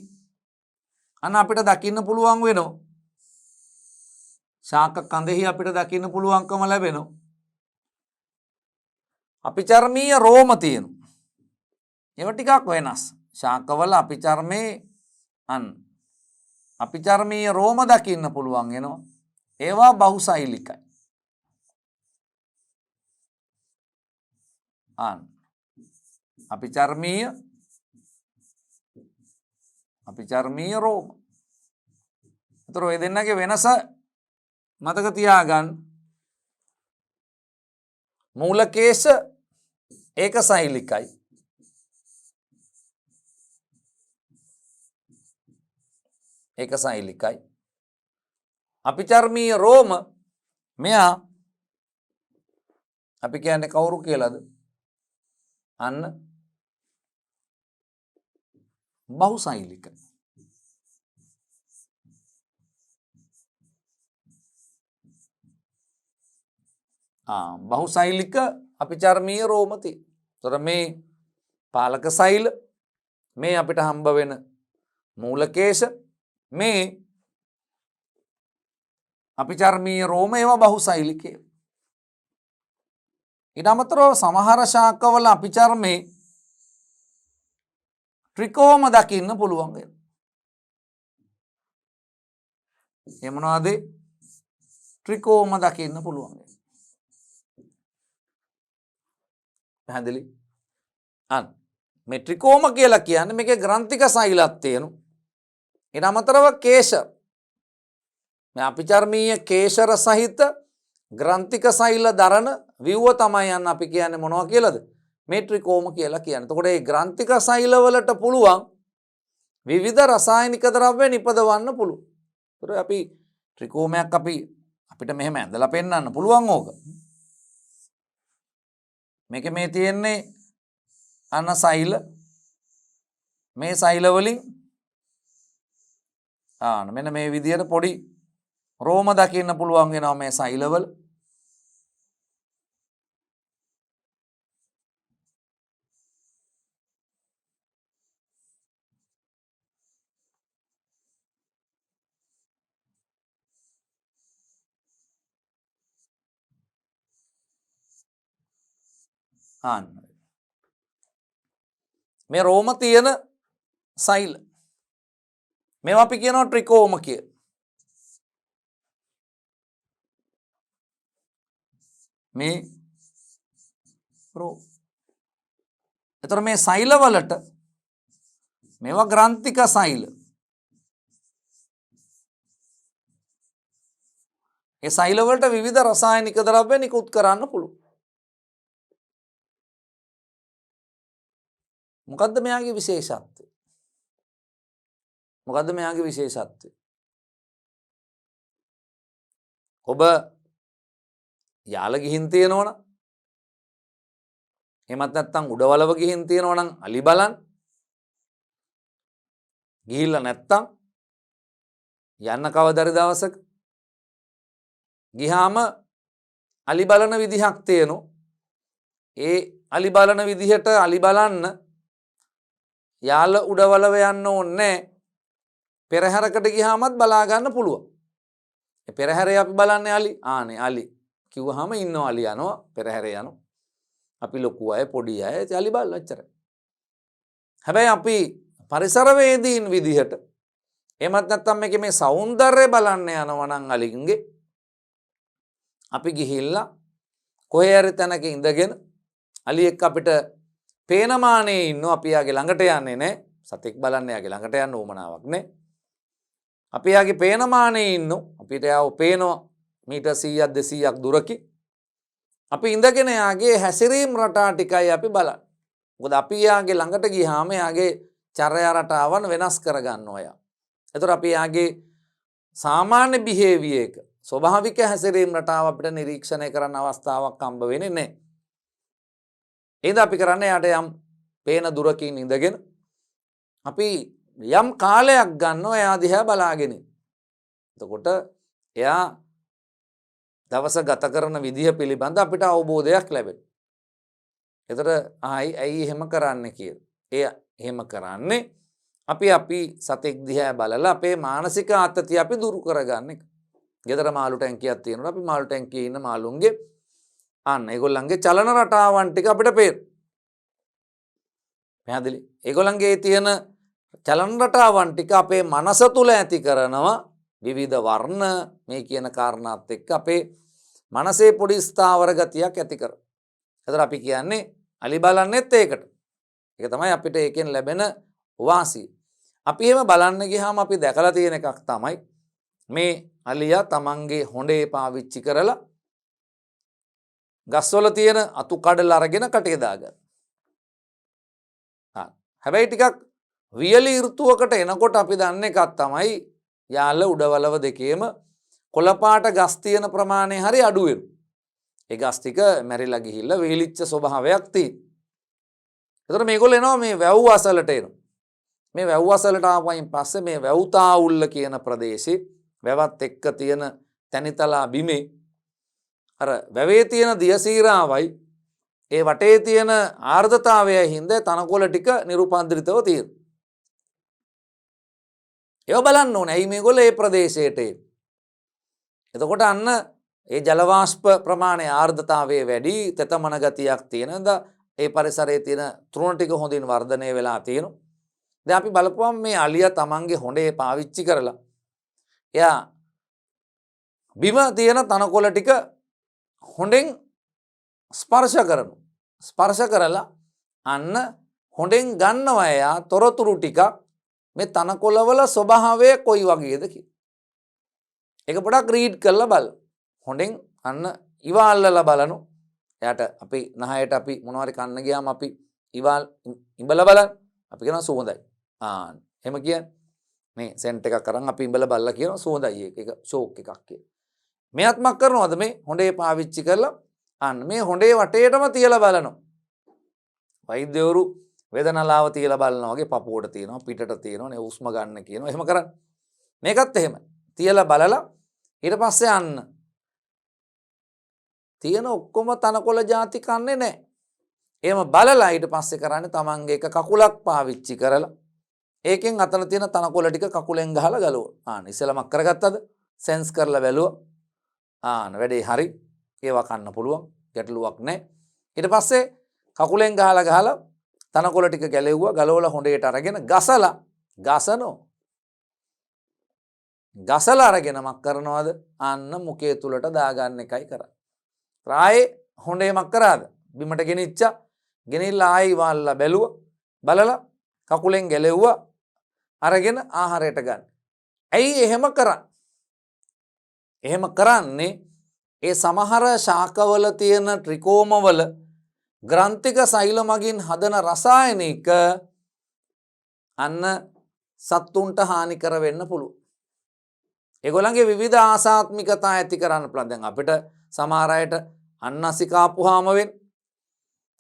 අන්න අපිට දකින්න පුළුවන් වෙනවා. ශාක කඳෙහි අපිට දකින්න පුළුවන්කම ලැබෙනවා. අපිචර්මීය රෝම තියෙනවා. ඒව ටිකක් වෙනස්. ශාකවල අපිචර්මේ අපිචර්මීය රෝම දකින්න පුළුවන් වෙනවා. ඒවා බහුසෛලිකයි. අපිචර්මීය රෝම. ඒතර ඔය දෙන්නගේ වෙනස මතක තියාගන්න. මූලකේශ ඒකසෛලිකයි. ඒකසෛලිකයි. අපිචර්මීය රෝම මෙයා අපි කියන්නේ කවුරු කියලාද? අන්න බහුසෛලිකයි. බහුසෛලික අපිචර්මීය රෝම තියෙනවා. ඒතර මේ පාලක සෛල, මේ අපිට හම්බ වෙන මූලකේශ, මේ අපිචර්මීය රෝම ඒවා බහුසෛලිකය. ඊට අමතරව සමහර ශාකවල අපිචර්මේ ට්‍රිකෝම දකින්න පුළුවන් වෙනවා. ඒ මොනවාද? ට්‍රිකෝම දකින්න පුළුවන් වෙනවා. පැහැදිලි? අන්න මේ ට්‍රිකෝම කියලා කියන්නේ මේකේ ග්‍රන්ථික සෛලක් තියෙනවා. ඊට අමතරව කේශර. මේ අපිචර්මීය කේශර සහිත ග්‍රන්ථික සෛල දරන ව්‍යුව තමයි යන්න අපි කියන්නේ මොනවා කියලාද? මේ ට්‍රිකෝම කියලා කියන්නේ. එතකොට මේ ග්‍රන්ථික සෛල වලට පුළුවන් විවිධ රසායනික ද්‍රව්‍ය නිපදවන්න පුළුවන්. ඒතර අපි ට්‍රිකෝමයක් අපිට මෙහෙම ඇඳලා පෙන්වන්න පුළුවන් ඕක. මේකේ මේ තියෙන්නේ අන්න සෛල. මේ සෛල වලින් මෙන්න මේ විදියට පොඩි රෝම දකින්න පුළුවන් වෙනවා මේ සෛලවල. මේ රෝම තියෙන සෛල මේවා අපි කියනවා ට්‍රිකෝම කිය. මේ රෝම. එතකොට මේ සෛල වලට මේවා ග්‍රන්ථික සෛල. ඒ සෛල වලට විවිධ රසායනික ද්‍රව්‍ය නිකුත් කරන්න පුළුවන්. මොකද්ද මෙයාගේ විශේෂත්වය? මොකද්ද මෙයාගේ විශේෂත්වය? ඔබ යාල ගිහින් තියෙනවනම් එහෙමත් නැත්නම් උඩවලව ගිහින් තියෙනවනම් අලි බලන් ගිහිල්ලා නැත්නම් යන්න කවදාරි දවසක ගියාම අලි බලන විදිහක් තියෙනවා. ඒ අලි බලන විදිහට අලි බලන්න යාල උඩවලව යන්න ඕනේ. පෙරහැරකට ගියාමත් බලා ගන්න පුළුවන්. ඒ පෙරහැරේ අපි බලන්නේ අලි. අලි කිව්වහම ඉන්නව අලි යනවා පෙරහැරේ යනවා. අපි ලොකු අය පොඩි අය අලි බලලා එච්චරයි. හැබැයි අපි පරිසරවේදීන් විදිහට එහෙමත් නැත්නම් මේකේ මේ సౌందර්යය බලන්න යනවා නම් අලින්ගේ අපි ගිහිල්ලා කොහේ හරි තැනක ඉඳගෙන අලියෙක් අපිට පේනමානේ ඉන්නෝ අපි යාගේ ළඟට යන්නේ නැහැ. සතෙක් බලන්න යාගේ ළඟට යන්න උවමනාවක් නැහැ. අපි යාගේ පේනමානේ ඉන්නෝ අපිට යාව පේනවා මීටර් 100ක් 200ක් දුරකින්. අපි ඉඳගෙන යාගේ හැසිරීම් රටා ටිකයි අපි බලන්නේ. මොකද අපි යාගේ ළඟට ගියාම යාගේ චර්යා රටාවන් වෙනස් කරගන්නවා යා. ඒතර අපි යාගේ සාමාන්‍ය බිහේවියර් එක ස්වභාවික හැසිරීම් රටාව අපිට නිරීක්ෂණය කරන්න අවස්ථාවක් හම්බ වෙන්නේ නැහැ. එහෙනම් අපි කරන්නේ යාට යම් පේන දුරකින් ඉඳගෙන අපි යම් කාලයක් ගන්නවා එයා දිහා බලාගෙන. එතකොට එයා දවස ගත කරන විදිහ පිළිබඳ අපිට අවබෝධයක් ලැබෙනවා. එතකොට ඇයි එහෙම කරන්නේ කියලා. එය එහෙම කරන්නේ අපි සතෙක් දිහා බලලා අපේ මානසික ආතතිය අපි දුරු කරගන්න එක. ගෙදර මාළු ටැංකියක් තියෙනවා. අපි මාළු ටැංකියේ ඉන්න මාළුන්ගේ ඒගොල්ලන්ගේ චලන රටාවන් ටික අපිට පේනවා. පැහැදිලි? ඒගොල්ලන්ගේ තියෙන චලන රටාවන් ටික අපේ මනස තුල ඇති කරනවා විවිධ වර්ණ මේ කියන කාරණාත් එක්ක අපේ මනසේ පොඩි ස්ථාවර ගතියක් ඇති කරනවා. ඒතර අපි කියන්නේ අලි බලන්නෙත් ඒකට. ඒක තමයි අපිට ඒකෙන් ලැබෙන වාසිය. අපි එහෙම බලන්න ගියාම අපි දැකලා තියෙන එකක් තමයි මේ අලියා තමන්ගේ හොඬේ පාවිච්චි කරලා ගස්වල තියෙන අතු කඩල අරගෙන කටේ දාගන්න. හැබැයි ටිකක් වියලි ඍතුවකට එනකොට අපි දන්න එකක් තමයි යාල උඩවලව දෙකේම කොළපාට ගස් තියෙන ප්‍රමාණය හරි අඩු වෙනවා. ඒ ගස් ටික මැරිලා ගිහිල්ලා වේලිච්ච ස්වභාවයක් තියෙනවා. ඒතර මේගොල්ලෝ එනවා මේ වැව් අසලට එනවා. මේ වැව් අසලට ආපයින් පස්සේ මේ වැව්තාවුල්ල කියන ප්‍රදේශේ වැවත් එක්ක තියෙන තනිතලා බිමේ අර වැවේ තියෙන දියසීරාවයි ඒ වටේ තියෙන ආර්ද්‍රතාවයයි හින්දා තනකොළ ටික නිරුපද්‍රිතව තියෙනවා. ඒව බලන්න ඕනේ. ඇයි මේගොල්ලෝ මේ ප්‍රදේශයට එන්නේ? එතකොට අන්න ඒ ජල වාෂ්ප ප්‍රමාණය ආර්ද්‍රතාවයේ වැඩි තෙතමන ගතියක් තියෙනද ඒ පරිසරයේ තියෙන තෘණ ටික හොඳින් වර්ධනය වෙලා තියෙනවා. දැන් අපි බලපුවම මේ අලියා තමන්ගේ හොඬේ පාවිච්චි කරලා එයා බිම තියෙන තනකොළ ටික හොඬෙන් ස්පර්ශ කරනවා. ස්පර්ශ කරලා අන්න හොඬෙන් ගන්නවා එයා තොරතුරු ටික මේ තනකොළවල ස්වභාවය කොයි වගේද කියලා. ඒක පොඩක් රීඩ් කරලා බලන්න. හොඬෙන් අන්න ඉවල්ලලා බලනු. එයාට අපි නහයට අපි මොනවාරි කන්න ගියාම අපි ඉඹලා බලන්න. අපි කියනවා සුවඳයි. එහෙම කියන්නේ මේ සෙන්ට් එකක් අරන් අපි ඉඹලා බලලා කියනවා සුවඳයි ඒක ෂෝක් එකක් කියලා. මෙයත් මක් කරනවද මේ හොඬේ පාවිච්චි කරලා අන්න මේ හොඬේ වටේටම තියලා බලනවා. වෛද්‍යවරු වේදනාලාව තියලා බලනවා වගේ පපුවට තියෙනවා පිටට තියෙනවා නේ උස්ම ගන්න කියනවා. එහෙම කරන්නේ. මේකත් එහෙම. තියලා බලලා ඊට පස්සේ අන්න තියෙන ඔක්කොම තනකොළ ಜಾති කන්නේ නැහැ. එහෙම බලලා ඊට පස්සේ කරන්නේ තමන්ගේ එක කකුලක් පාවිච්චි කරලා ඒකෙන් අතන තියෙන තනකොළ ටික කකුලෙන් ගහලා ගලවනවා. ඉස්සෙල්ලාමක් කරගත්තද? සෙන්ස් කරලා බැලුවා. වැඩේ හරි. ඒවා කන්න පුළුවන්. ගැටලුවක් නැහැ. ඊට පස්සේ කකුලෙන් ගහලා තනකොළ ටික ගැලෙව්වා. ගලවලා හොඬේට අරගෙන ගසලා අරගෙන මක් කරනවද? අන්න මුඛය තුලට දාගන්න එකයි කරන්නේ. ආයේ හොඬේ මක් කරාද? බිමට ගෙනිච්චා. ගෙනිලා ආයි වල්ලා බැලුවා. බලලා කකුලෙන් ගැලෙව්වා. අරගෙන ආහාරයට ගන්න. ඇයි එහෙම කරන්නේ? එහෙම කරන්නේ ඒ සමහර ශාකවල තියෙන ට්‍රිකෝමවල ග්‍රන්ථික සෛල මගින් හදන රසායනික අන්න සත්තුන්ට හානි කර වෙන්න පුළුවන්. ඒගොල්ලන්ගේ විවිධ ආසාත්මිකතා ඇති කරන්න පුළුවන්. දැන් අපිට සමහර අයට අන්නසි කාපුවාම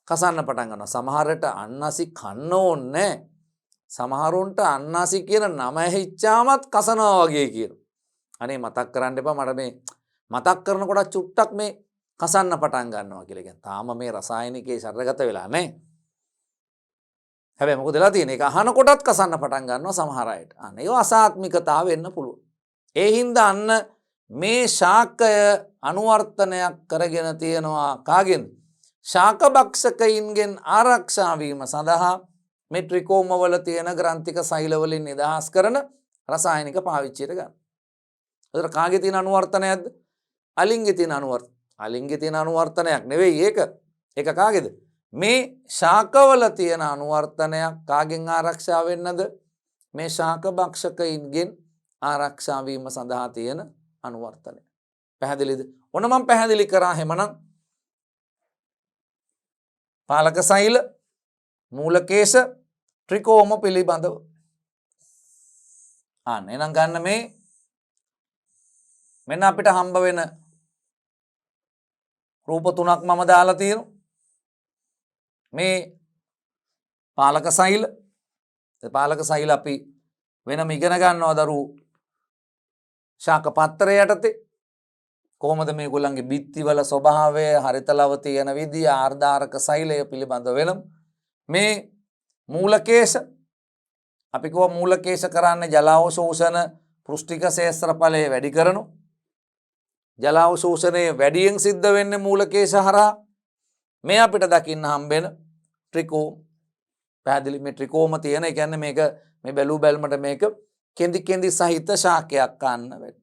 කසන්න පටන් ගන්නවා. සමහරට අන්නසි කන්න ඕනේ. සමහරුන්ට අන්නසි කියන නම ඇහිච්චාමත් කසනවා වගේ කියනවා. අනේ මතක් කරන්න එපා මට මේ මතක් කරනකොට චුට්ටක් මේ කසන්න පටන් ගන්නවා කියලා කියන්නේ. තාම මේ රසායනිකයේ ශරීරගත වෙලා නැහැ. හැබැයි මොකද වෙලා තියෙන්නේ? ඒක අහනකොටත් කසන්න පටන් ගන්නවා සමහර අයට. අනේ ඒව අසාත්මිකතාව වෙන්න පුළුවන්. ඒ හින්දා අන්න මේ ශාකය අනුවර්තනයක් කරගෙන තියෙනවා කාගෙන්ද? ශාක භක්ෂකයින්ගෙන් ආරක්ෂා වීම සඳහා මේ ට්‍රිකෝම වල තියෙන ග්‍රන්ථික සෛල වලින් නිදහස් කරන රසායනික පාවිච්චියට ගන්න. ඒතර කාගේ තියෙන අනුවර්තනයක්ද? අලින්ගේ තියෙන අනුවර්තන. අලින්ගේ තියෙන අනුවර්තනයක් නෙවෙයි ඒක. ඒක කාගේද? මේ ශාකවල තියෙන අනුවර්තනයක් කාගෙන් ආරක්ෂා වෙන්නද? මේ ශාක භක්ෂකයින්ගෙන් ආරක්ෂා වීම සඳහා තියෙන අනුවර්තනය. පැහැදිලිද? ඔන්න මම පැහැදිලි කරා හැමනම් පාලක සෛල මූලකේශ ට්‍රිකෝම පිළිබඳව. එහෙනම් ගන්න මේ මෙන්න අපිට හම්බ වෙන රූප තුනක් මම දාලා තියෙනවා. මේ පාලක සෛල. පාලක සෛල අපි වෙනම ඉගෙන ගන්නවා දරු ශාක පත්‍රය යටතේ. කොහොමද මේගොල්ලන්ගේ බිත්තිවල ස්වභාවය හරිත ලව තියෙන විදිය ආර්ධාරක සෛලය පිළිබඳව වෙනම මේ මූලකේශ අපි කව මූලකේශ කරන්නේ ජලාවශෝෂණ පෘෂ්ඨික ශේෂ්ත්‍රඵලය වැඩි කරනු. ජලාවශෝෂණය වැඩියෙන් සිද්ධ වෙන්නේ මූලකේශ හරහා. මේ අපිට දකින්න හම්බෙන ට්‍රිකෝම. පැහැදිලි? මේ ට්‍රිකෝම තියෙන ඒ කියන්නේ මේක මේ බැලූ බැල්මට මේක කෙඳි කෙඳි සහිත ශාකයක් ගන්න වෙන්නේ.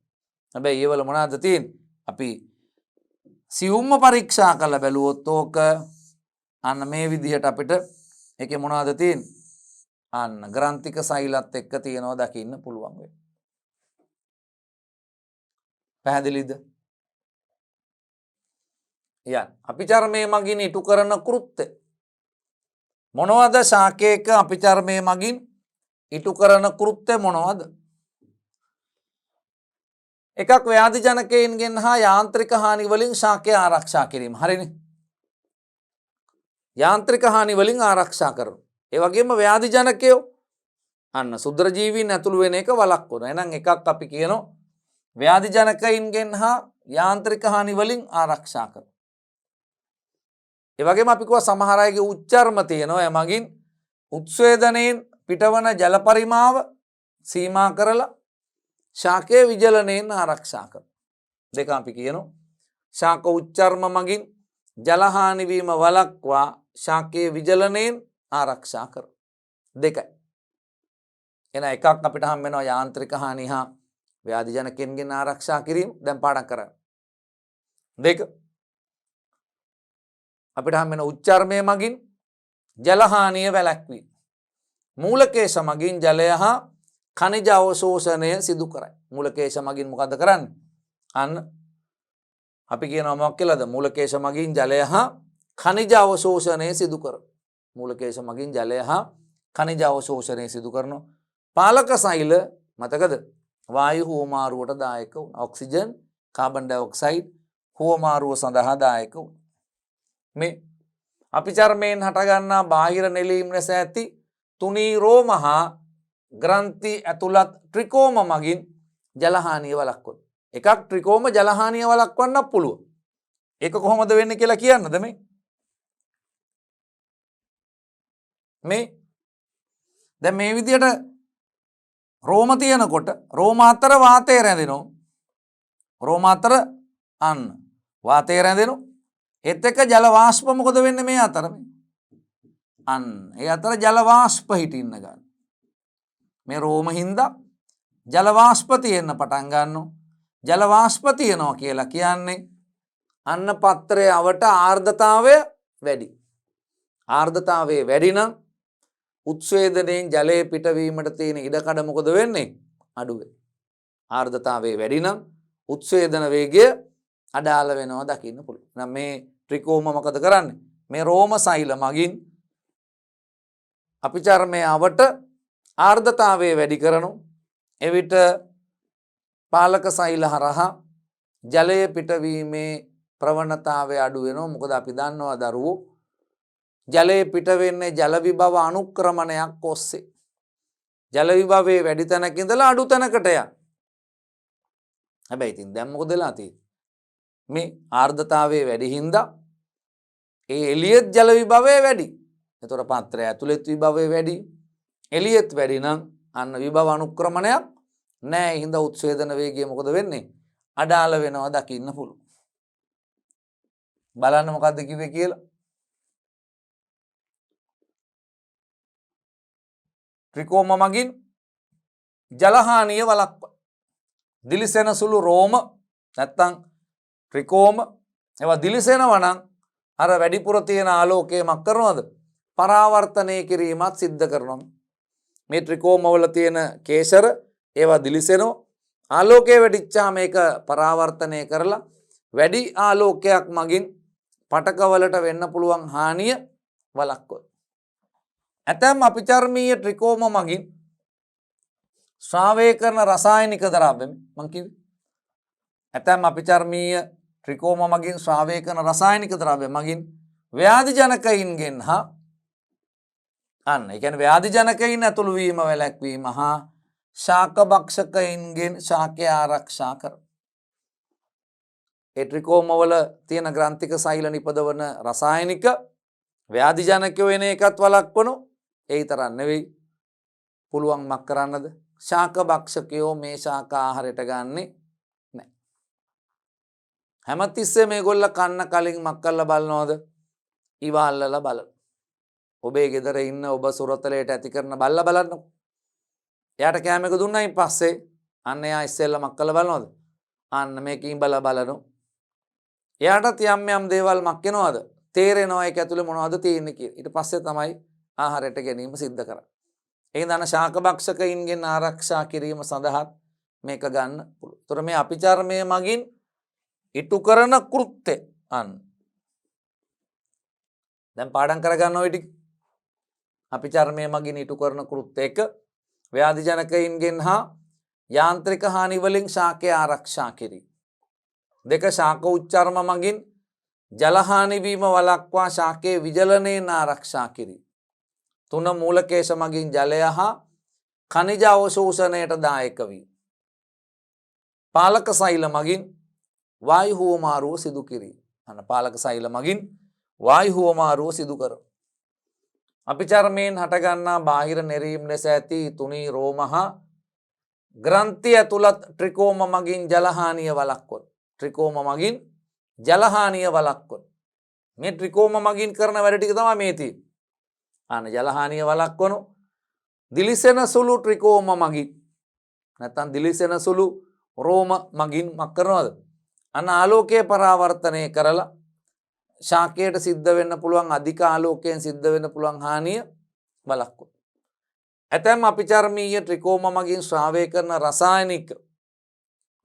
හැබැයි ඒවල මොනවද තියෙන්නේ? අපි සියුම්ම පරීක්ෂා කරලා බැලුවොත් ඕක අන්න මේ විදිහට අපිට ඒකේ මොනවද තියෙන්නේ? අන්න ග්‍රන්ථික සෛලත් එක්ක තියෙනවා දකින්න පුළුවන් වෙයි. පැහැදිලිද? අපිචර්මයේ මගින් ඉටු කරන කෘත්‍ය මොනවද? ශාකයක අපිචර්මයේ මගින් ඉටු කරන කෘත්‍ය මොනවද? එකක් ව්‍යාධි ජනකයින්ගෙන් හා යාන්ත්‍රික හානි වලින් ශාකය ආරක්ෂා කිරීම. හරිනේ? යාන්ත්‍රික හානි වලින් ආරක්ෂා කරනවා. ඒ වගේම ව්‍යාධි ජනකයෝ අන්න සුද්‍ර ජීවීන් ඇතුළු වෙන එක වළක්වනවා. එහෙනම් එකක් අපි කියනවා ව්‍යාධි ජනකයින්ගෙන් හා යාන්ත්‍රික හානි වලින් ආරක්ෂා කරනවා. ඒ වගේම අපි කව සමහර අයගේ උච්චර්ම තියෙනවා. ඒ මගින් උත්සේදනයෙන් පිටවන ජල පරිමාව සීමා කරලා ශාකයේ විජලනයෙන් ආරක්ෂා කරනවා. දෙක අපි කියනවා ශාක උච්චර්ම මගින් ජල හානි වීම වළක්වා ශාකයේ විජලනයෙන් ආරක්ෂා කරනවා. දෙකයි. එන එකක් අපිට හම් වෙනවා යාන්ත්‍රික හානි හා ව්‍යාධි ජනකයන්ගෙන් ආරක්ෂා කිරීම. දැන් පාඩම් කරන්න. දෙක අපිට හම් වෙන උච්චර්මය මගින් ජල හානිය වැළැක්වීම. මූලකේශ මගින් ජලය හා khනිජ අවශෝෂණය සිදු කරයි. මූලකේශ මගින් මොකද කරන්නේ? අන්න අපි කියනවා මොකක් කියලාද? මූලකේශ මගින් ජලය හා khනිජ අවශෝෂණය සිදු කරන. මූලකේශ මගින් ජලය හා khනිජ අවශෝෂණය සිදු කරනවා. පාලක සෛල මතකද? වායු හුවමාරුවට දායක වුණ. ඔක්සිජන්, කාබන් ඩයොක්සයිඩ් හුවමාරුව සඳහා දායක වුණ. මේ අපි චර්මයෙන් හටගන්නා බාහිර නෙලීම් ලෙස ඇති තුනී රෝම හා ග්‍රන්ථි ඇතුළත් ට්‍රිකෝම මගින් ජලහානිය වළක්වන. එකක් ට්‍රිකෝම ජලහානිය වළක්වන්නත් පුළුවන්. ඒක කොහොමද වෙන්නේ කියලා කියන්නද මේ? දැන් මේ විදියට රෝම තියෙනකොට රෝම අතර වාතය රැඳෙනවා. රෝම අතර අන්න වාතය රැඳෙනවා. ඒත් එක්ක ජල වාෂ්ප මොකද වෙන්නේ මේ අතර? අන්න ඒ අතර ජල වාෂ්ප හිටින්න ගන්න. මේ රෝම හින්දා ජල වාෂ්ප තියෙන්න පටන් ගන්නවා. ජල වාෂ්ප තියනවා කියලා කියන්නේ අන්න පත්‍රයේ අවට ආර්ද්‍රතාවය වැඩි. ආර්ද්‍රතාවය වැඩි නම් උත්සේදනයෙන් ජලය පිටවීමට තියෙන ඉඩකඩ මොකද වෙන්නේ? අඩු වෙනවා. ආර්ද්‍රතාවය වැඩි නම් උත්සේදන වේගය අඩාල වෙනවා දකින්න පුළුවන්. එහෙනම් මේ ට්‍රිකෝම මොකද කරන්නේ? මේ රෝම සෛල මගින් අපි චර්මයේ අවට ආර්ද්‍රතාවය වැඩි කරනවා. එවිට පාලක සෛල හරහා ජලය පිටවීමේ ප්‍රවණතාවය අඩු වෙනවා. මොකද අපි දන්නවා දරුවෝ ජලය පිට වෙන්නේ ජල විභව අනුක්‍රමණයක් ඔස්සේ. ජල විභවයේ වැඩි තැනක ඉඳලා අඩු තැනකට යන. හැබැයි ඉතින් දැන් මොකද වෙලා තියෙන්නේ? මේ ආර්ද්‍රතාවයේ වැඩි හින්දා ඒ එළියෙත් ජල විභවය වැඩි. එතකොට පාත්‍රය ඇතුළෙත් විභවය වැඩි. එළියෙත් වැඩි නම් අන්න විභව අනුක්‍රමණයක් නැහැ. ඒ හින්දා උත්සේදන වේගය මොකද වෙන්නේ? අඩාල වෙනවා දකින්න පුළුවන්. බලන්න මොකද්ද කිව්වේ කියලා. ත්‍රිකෝම මගින් ජලහානිය වළක්වන. දිලිසෙන සුළු රෝම නැත්තම් ත්‍රිකෝම ඒවා දිලිසෙනවා නම් අර වැඩිපුර තියෙන ආලෝකය මක් කරනවද? පරාවර්තනය කිරීමත් සිද්ධ කරනවා. මේ ත්‍රිකෝම වල තියෙන කේශර ඒවා දිලිසෙනවා. ආලෝකය වැඩිච්චාම මේක පරාවර්තනය කරලා වැඩි ආලෝකයක් මගින් පටකවලට වෙන්න පුළුවන් හානිය වළක්වන. ඇතැම් අපිචර්මීය ට්‍රිකෝම මගින් ශ්‍රාවය කරන රසායනික ද්‍රව්‍ය මං කිව්වේ. ඇතැම් අපිචර්මීය ට්‍රිකෝම මගින් ශ්‍රාවය කරන රසායනික ද්‍රව්‍ය මගින් ව්‍යාධි ජනකයින්ගෙන් හා අන්න ඒ කියන්නේ ව්‍යාධි ජනකයින් ඇතුළු වීම වැළැක්වීම හා ශාක භක්ෂකයින්ගෙන් ශාකය ආරක්ෂා කරන. ඒ ට්‍රිකෝම වල තියෙන ග්‍රන්ථික සෛල නිපදවන රසායනික ව්‍යාධි ජනක වෙන එකත් වළක්වනවා. ඒ තරම් නෙවෙයි පුළුවන් මක් කරන්නද? ශාක භක්ෂකයෝ මේ ශාක ආහාරයට ගන්නෙ නැහැ. හැමතිස්සෙම මේගොල්ල කන්න කලින් මක් කරලා බලනවද? ඉවල්ලලා බලන. ඔබේ ගෙදර ඉන්න ඔබ සුරතලයට ඇති කරන බල්ලා බලන්නකො. එයාට කෑමක දුන්නයින් පස්සේ අන්න එයා ඉස්සෙල්ලා මක් කරලා බලනවද? අන්න මේකින් බලනවා. එයාටත් යම් යම් දේවල් මක් වෙනවද? තේරෙනවා ඒක ඇතුලේ මොනවද තියෙන්නේ කියලා. ඊට පස්සේ තමයි ආහාරයට ගැනීම සිද්ධ කරන්නේ. ඒ හින්දා ශාක භක්ෂකයින්ගෙන් ආරක්ෂා කිරීම සඳහා මේක ගන්න පුළුවන්. ඒතර මේ අපිචර්මයේ මගින් ඉටු කරන කෘත්‍ය අන්න. දැන් පාඩම් කරගන්න ඔය ටික. අපිචර්මයේ මගින් ඉටු කරන කෘත්‍ය එක ව්‍යාධි ජනකයින්ගෙන් හා යාන්ත්‍රික හානි වලින් ශාකය ආරක්ෂා කිරීම. දෙක ශාක උච්චර්ම මගින් ජලහානි වීම වළක්වා ශාකයේ විජලනයෙන් ආරක්ෂා කිරීම. තුන මූලකේශ මගින් ජලය හා khනිජ අවශෝෂණයට දායක වීම. පාලක සෛල මගින් වායු හුවමාරුව සිදු කිරීම. අන්න පාලක සෛල මගින් වායු හුවමාරුව සිදු කරන. අපිචර්මයෙන් හටගන්නා බාහිර නෙරීම් ලෙස ඇති තුනී රෝම හා ග්‍රන්ථි ඇතුළත් ට්‍රිකෝම මගින් ජලහානිය වළක්වන. ට්‍රිකෝම මගින් ජලහානිය වළක්වන. මේ ට්‍රිකෝම මගින් කරන වැඩ ටික තමයි මේ තියෙන්නේ. අන්න ජලහානිය වළක්වන දිලිසෙන සුළු ට්‍රිකෝම මගින් නැත්නම් දිලිසෙන සුළු රෝම මගින් මක් කරනවද? අන්න ආලෝකය පරාවර්තනය කරලා ශාකයට සිද්ධ වෙන්න පුළුවන් අධික ආලෝකයෙන් සිද්ධ වෙන්න පුළුවන් හානිය වළක්වනවා. ඇතැම් අපිචර්මීය ට්‍රිකෝම මගින් ශ්‍රාවය කරන රසායනික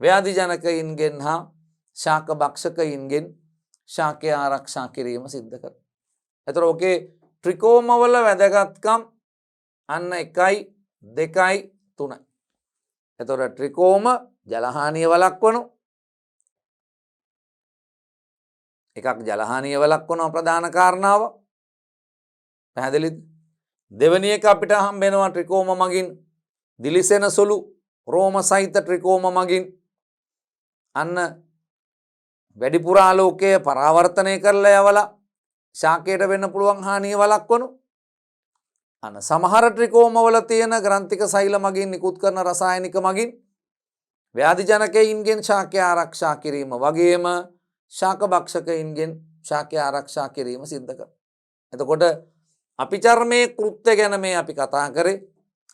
ව්‍යාධි ජනකයින්ගෙන් හා ශාක භක්ෂකයින්ගෙන් ශාකය ආරක්ෂා කිරීම සිද්ධ කරනවා. එතකොට ඔකේ ට්‍රිකෝම වල වැදගත්කම් අන්න 1යි 2යි 3යි. එතකොට ට්‍රිකෝම ජලහානිය වළක්වනවා. එකක් ජලහානිය වළක්වනවා ප්‍රධාන කාරණාව. පැහැදිලිද? දෙවෙනි එක අපිට හම්බ වෙනවා ට්‍රිකෝම මගින් දිලිසෙන සුළු රෝම සහිත ට්‍රිකෝම මගින් අන්න වැඩිපුර ආලෝකය පරාවර්තනය කරලා යවලා ශාකයට වෙන්න පුළුවන් හානිය වළක්වනු. අන්න සමහර ට්‍රිකෝම වල තියෙන ග්‍රන්ථික සෛල මගින් නිකුත් කරන රසායනික මගින් ව්‍යාධි ජනකයින්ගෙන් ශාකය ආරක්ෂා කිරීම වගේම ශාක භක්ෂකයින්ගෙන් ශාකය ආරක්ෂා කිරීම සිද්ධ කරනවා. එතකොට අපිචර්මයේ කෘත්‍ය ගැන මේ අපි කතා කරේ.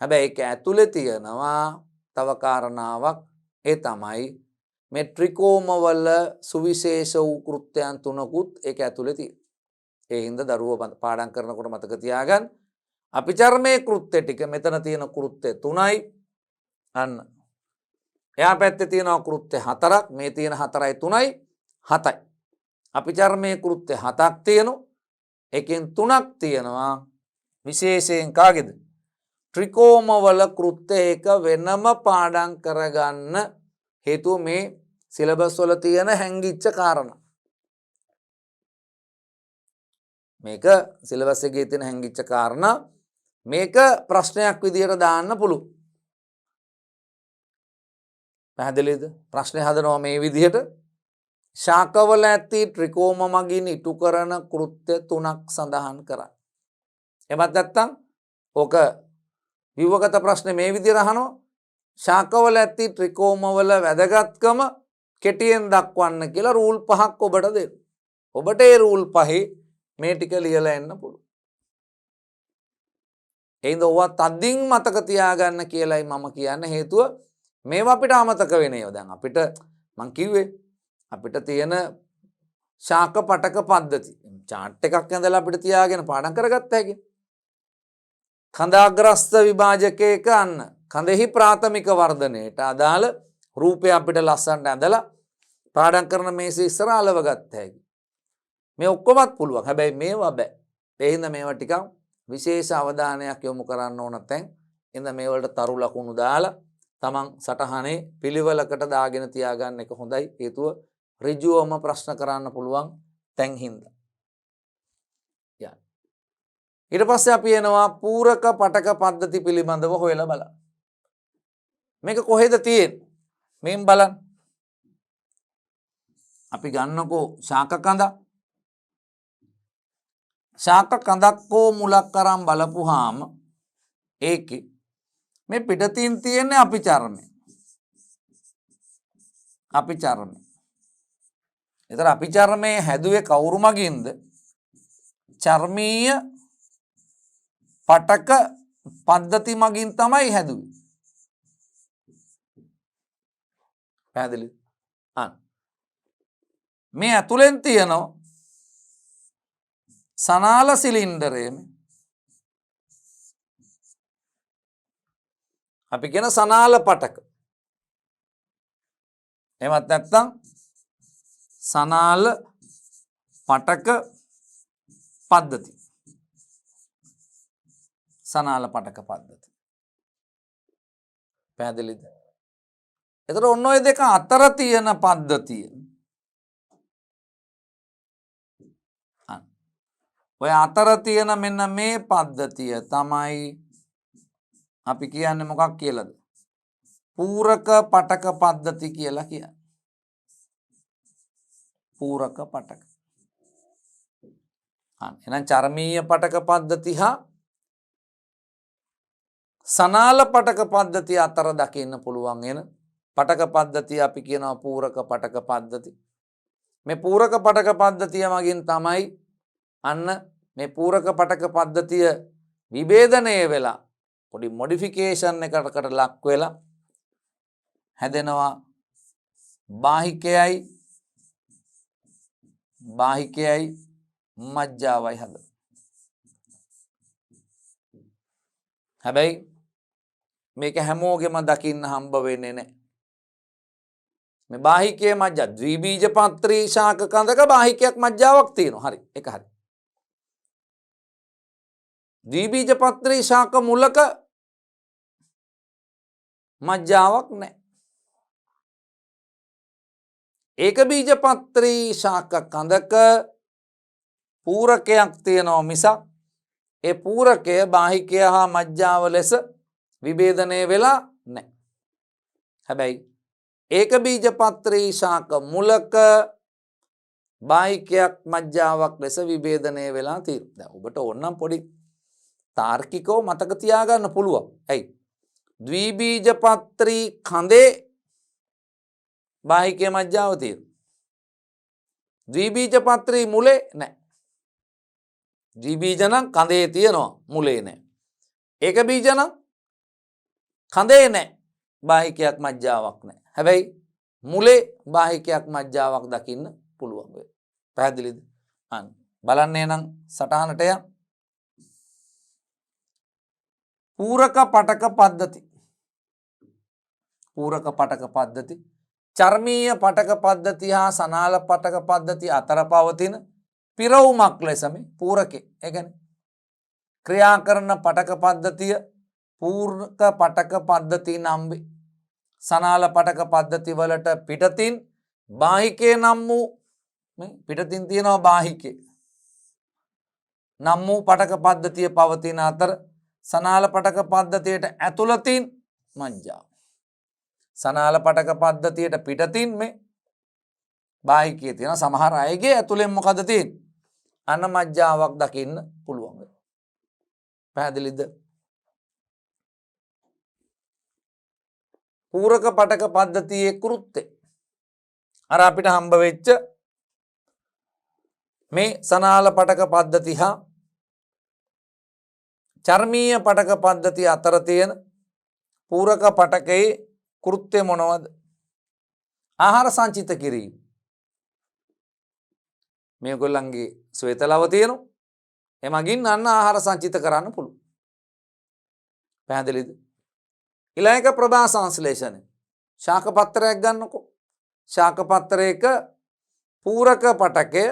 හැබැයි ඒක ඇතුලේ තියෙනවා තව කාරණාවක්. ඒ තමයි මේ ට්‍රිකෝම වල සුවිශේෂ වූ කෘත්‍යයන් තුනකුත් ඒක ඇතුලේ තියෙනවා. ඒ හින්දා දරුවෝ පාඩම් කරනකොට මතක තියාගන්න. අපිචර්මයේ කෘත්‍ය ටික මෙතන තියෙන කෘත්‍ය 3යි. අන්න එයා පැත්තේ තියෙනවා කෘත්‍ය 4ක්. මේ තියෙන 4යි 3යි 7යි. අපිචර්මයේ කෘත්‍ය 7ක් තියෙනවා. එකෙන් 3ක් තියෙනවා විශේෂයෙන් කාගේද? ට්‍රිකෝම වල කෘත්‍ය එක වෙනම පාඩම් කරගන්න හේතුව මේ සිලබස් වල තියෙන හැංගිච්ච කාරණා. මේක සිලබස් එකේ තියෙන හැංගිච්ච කාරණා. මේක ප්‍රශ්නයක් විදියට දාන්න පුළුවන්. පැහැදිලිද? ප්‍රශ්නේ හදනවා මේ විදිහට. ශාකවල ඇති ට්‍රිකෝම මගින් ඉටු කරන කෘත්‍ය 3ක් සඳහන් කරා. එමත් නැත්නම් ඕක විවගත ප්‍රශ්නේ මේ විදිහට අහනවා. ශාකවල ඇති ට්‍රිකෝම වල වැදගත්කම කෙටියෙන් දක්වන්න කියලා රූල් 5ක් ඔබට දෙන්න. ඔබට ඒ රූල් 5 මේ ටික ලියලා එන්න පුළුවන්. එහෙනම් ඔවා තදින් මතක තියාගන්න කියලායි මම කියන්නේ. හේතුව මේවා අපිට අමතක වෙන ඒවා. දැන් අපිට මං කිව්වේ අපිට තියෙන ශාක පටක පද්ධති chart එකක් ඇඳලා අපිට තියාගෙන පාඩම් කරගත්ත හැකි. කඳාග්‍රස්ත විභාජකයක අන්න කඳෙහි ප්‍රාථමික වර්ධනයට අදාළ රූපය අපිට ලස්සනට ඇඳලා පාඩම් කරන මේසේ ඉස්සර අලව ගත්ත හැකි. මේ ඔක්කොමත් පුළුවන්. හැබැයි මේවා බෑ. ඒ හින්දා මේවා ටිකක් විශේෂ අවධානයක් යොමු කරන්න ඕන තැන්. එහෙනම් මේ වලට තරු ලකුණු දාලා තමන් සටහනේ පිළිවෙලකට දාගෙන තියාගන්න එක හොඳයි. හේතුව ඍජුවම ප්‍රශ්න කරන්න පුළුවන් තැන් හින්දා. ඊට පස්සේ අපි එනවා පූරක පටක පද්ධති පිළිබඳව හොයලා බලන්න. මේක කොහෙද තියෙන්නේ? මෙන් බලන්න. අපි ගන්නකෝ ශාක කඳ. ශාක කඳක් හෝ මුලක් අරන් බලපුවාම ඒකේ මේ පිටතින් තියෙන්නේ අපිචර්මය. අපිචර්මය. ඒතර අපිචර්මයේ හැදුවේ කවුරු මගින්ද? චර්මීය පටක පද්ධති මගින් තමයි හැදුවේ. පැහැදිලිද? මේ ඇතුලෙන් තියෙනවා සනාල සිලින්ඩරයේ අපි කියන සනාල පටක. එහෙමත් නැත්නම් සනාල පටක පද්ධති. සනාල පටක පද්ධති. පැහැදිලිද? එතකොට ඔන්න ඔය දෙක අතර තියෙන පද්ධතිය. ඔය අතර තියෙන මෙන්න මේ පද්ධතිය තමයි අපි කියන්නේ මොකක් කියලාද? පූරක පටක පද්ධති කියලා කියන්නේ. පූරක පටක. එහෙනම් චර්මීය පටක පද්ධති හා සනාල පටක පද්ධතිය අතර දකින්න පුළුවන් වෙන පටක පද්ධතිය අපි කියනවා පූරක පටක පද්ධති. මේ පූරක පටක පද්ධතිය මගින් තමයි අන්න මේ පූරක පටක පද්ධතිය විභේදනය වෙලා පොඩි මොඩිෆිකේෂන් එකකට ලක් වෙලා හැදෙනවා බාහිකයයි මජ්ජාවයි හද. හැබැයි මේක හැමෝගෙම දකින්න හම්බ වෙන්නේ නැහැ. මේ බාහිකයේ මජ්ජා ද්විබීජ පත්‍රී ශාක කඳක බාහිකයක් මජ්ජාවක් තියෙනවා. හරි. ඒක හරි. ද්විබීජ පත්‍රී ශාක මුලක මජ්ජාවක් නැහැ. ඒක බීජ පත්‍රී ශාක කඳක පූරකයක් තියෙනවා මිසක් ඒ පූරකය බාහිකය හා මජ්ජාව ලෙස විභේදනය වෙලා නැහැ. හැබැයි ඒක බීජ පත්‍රී ශාක මුලක බාහිකයක් මජ්ජාවක් ලෙස විභේදනය වෙලා තියෙනවා. දැන් ඔබට ඕනනම් පොඩි තාර්කිකව මතක තියාගන්න පුළුවන්. ඇයි? ද්විබීජ පත්‍රී කඳේ බාහිකයේ මජ්ජාව තියෙනවා. ද්විබීජ පත්‍රී මුලේ නැහැ. ද්විබීජ නම් කඳේ තියෙනවා මුලේ නැහැ. ඒක බීජ නම් කඳේ නැහැ. බාහිකයක් මජ්ජාවක් නැහැ. හැබැයි මුලේ බාහිකයක් මජ්ජාවක් දකින්න පුළුවන් වෙයි. පැහැදිලිද? අන්න බලන්න එහෙනම් සටහනට යන්න. පූරක පටක පද්ධති. පූරක පටක පද්ධති චර්මීය පටක පද්ධතිය හා සනාල පටක පද්ධතිය අතර පවතින පිරවුමක් ලෙස මේ පූරකේ. ඒ කියන්නේ ක්‍රියා කරන පටක පද්ධතිය පූරක පටක පද්ධතිය නම් වේ. සනාල පටක පද්ධති වලට පිටතින් බාහිකේ නම් වූ මේ පිටතින් තියෙනවා බාහිකේ නම් වූ පටක පද්ධතිය පවතින අතර සනාල පටක පද්ධතියට ඇතුළතින් මජ්ජාව. සනාල පටක පද්ධතියට පිටතින් මේ බාහිකයේ තියෙන සමහර අයගේ ඇතුළෙන් මොකද තියෙන්නේ? අන්න මජ්ජාවක් දකින්න පුළුවන්. පැහැදිලිද? පූරක පටක පද්ධතියේ කෘත්‍ය අර අපිට හම්බ වෙච්ච මේ සනාල පටක පද්ධති හා චර්මීය පටක පද්ධතිය අතර තියෙන පූරක පටකයේ කෘත්‍ය මොනවද? ආහාර සංචිත කිරීම. මේගොල්ලන්ගේ ශ්වේතලව තියෙනවා. එමගින් අන්න ආහාර සංචිත කරන්න පුළුවන්. පැහැදිලිද? ඊළඟ ප්‍රභා සංශ්ලේෂණය. ශාක පත්‍රයක් ගන්නකො. ශාක පත්‍රයක පූරක පටකය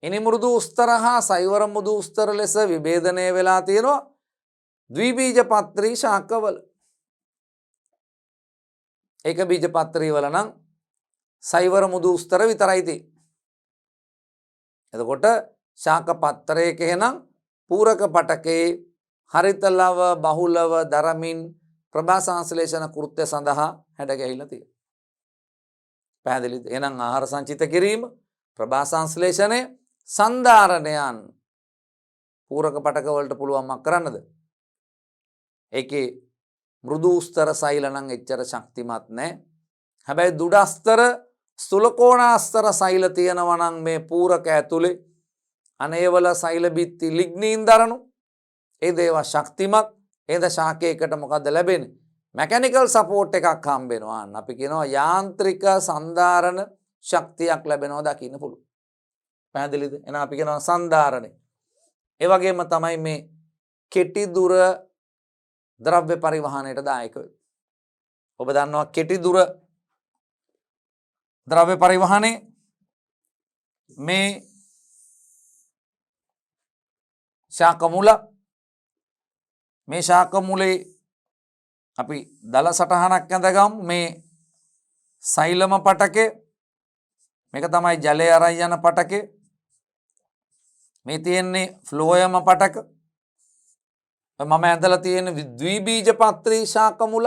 ඉනි මෘදු උස්තර හා සෛවර මෘදු උස්තර ලෙස විභේදනය වෙලා තියෙනවා ද්විබීජ පත්‍රී ශාකවල. ඒක බීජ පත්‍රී වල නම් සෛවර මෘදු උස්තර විතරයි තියෙන්නේ. එතකොට ශාක පත්‍රයක එහෙනම් පූරක පටකේ හරිත ලව බහුලව දරමින් ප්‍රභා සංශ්ලේෂණ කෘත්‍ය සඳහා හැඩ ගැහිලා තියෙනවා. පැහැදිලිද? එහෙනම් ආහාර සංචිත කිරීම, ප්‍රභා සංශ්ලේෂණය, සංධාරණයන් පූරක පටක වලට පුළුවන්මක් කරන්නද? ඒකේ මෘදු උස්තර සෛල නම් එච්චර ශක්තිමත් නැහැ. හැබැයි දුඩස්තර ස්තුලකෝණාස්තර සෛල තියෙනවා නම් මේ පූරක ඇතුලේ අනේවල සෛල බිත්ති ලිග්නීන් දරනු ඒ දේවා ශක්තිමත්. එද ශාකයකට මොකද්ද ලැබෙන්නේ? මැකැනිකල් සපෝට් එකක් හම්බ වෙනවා. අපි කියනවා යාන්ත්‍රික සංධාරණ ශක්තියක් ලැබෙනවා දකින්න පුළුවන්. පැහැදිලිද? එහෙනම් අපි කියනවා සංධාරණය. ඒ වගේම තමයි මේ කෙටි දුර ද්‍රව්‍ය පරිවහනයට දායක වෙන්නේ. ඔබ දන්නවා කෙටි දුර ද්‍රව්‍ය පරිවහනේ මේ ශාක මුල, මේ ශාක මුලේ අපි දල සටහනක් ඇඳගමු. මේ සෛලම පටකේ, මේක තමයි ජලය අරන් යන පටකේ. මේ තියෙන්නේ ෆ්ලෝයම පටක. මම ඇඳලා තියෙන ද්විබීජ පත්‍රී ශාක මුල.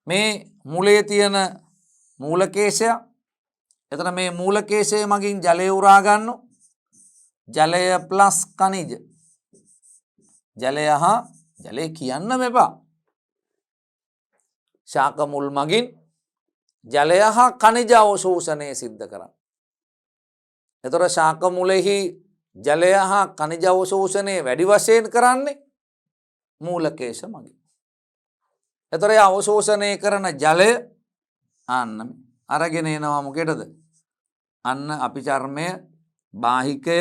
මේ මුලේ තියෙන මූලකේශය. එතන මේ මූලකේශය මගින් ජලය උරා ගන්නවා. ජලය ප්ලස් කනිජ. ජලය හා ජලය කියන්න මෙපා. ශාක මුල් මගින් ජලය හා කනිජ අවශෝෂණය සිද්ධ කරන්න. එතකොට ශාක මුලෙහි ජලය හා කනිජ අවශෝෂණය වැඩි වශයෙන් කරන්නේ මූලකේශ මගින්. එතකොට ඒ අවශෝෂණය කරන ජලය අන්න අරගෙන එනවා මොකේද? අන්න අපිචර්මය, බාහිකය,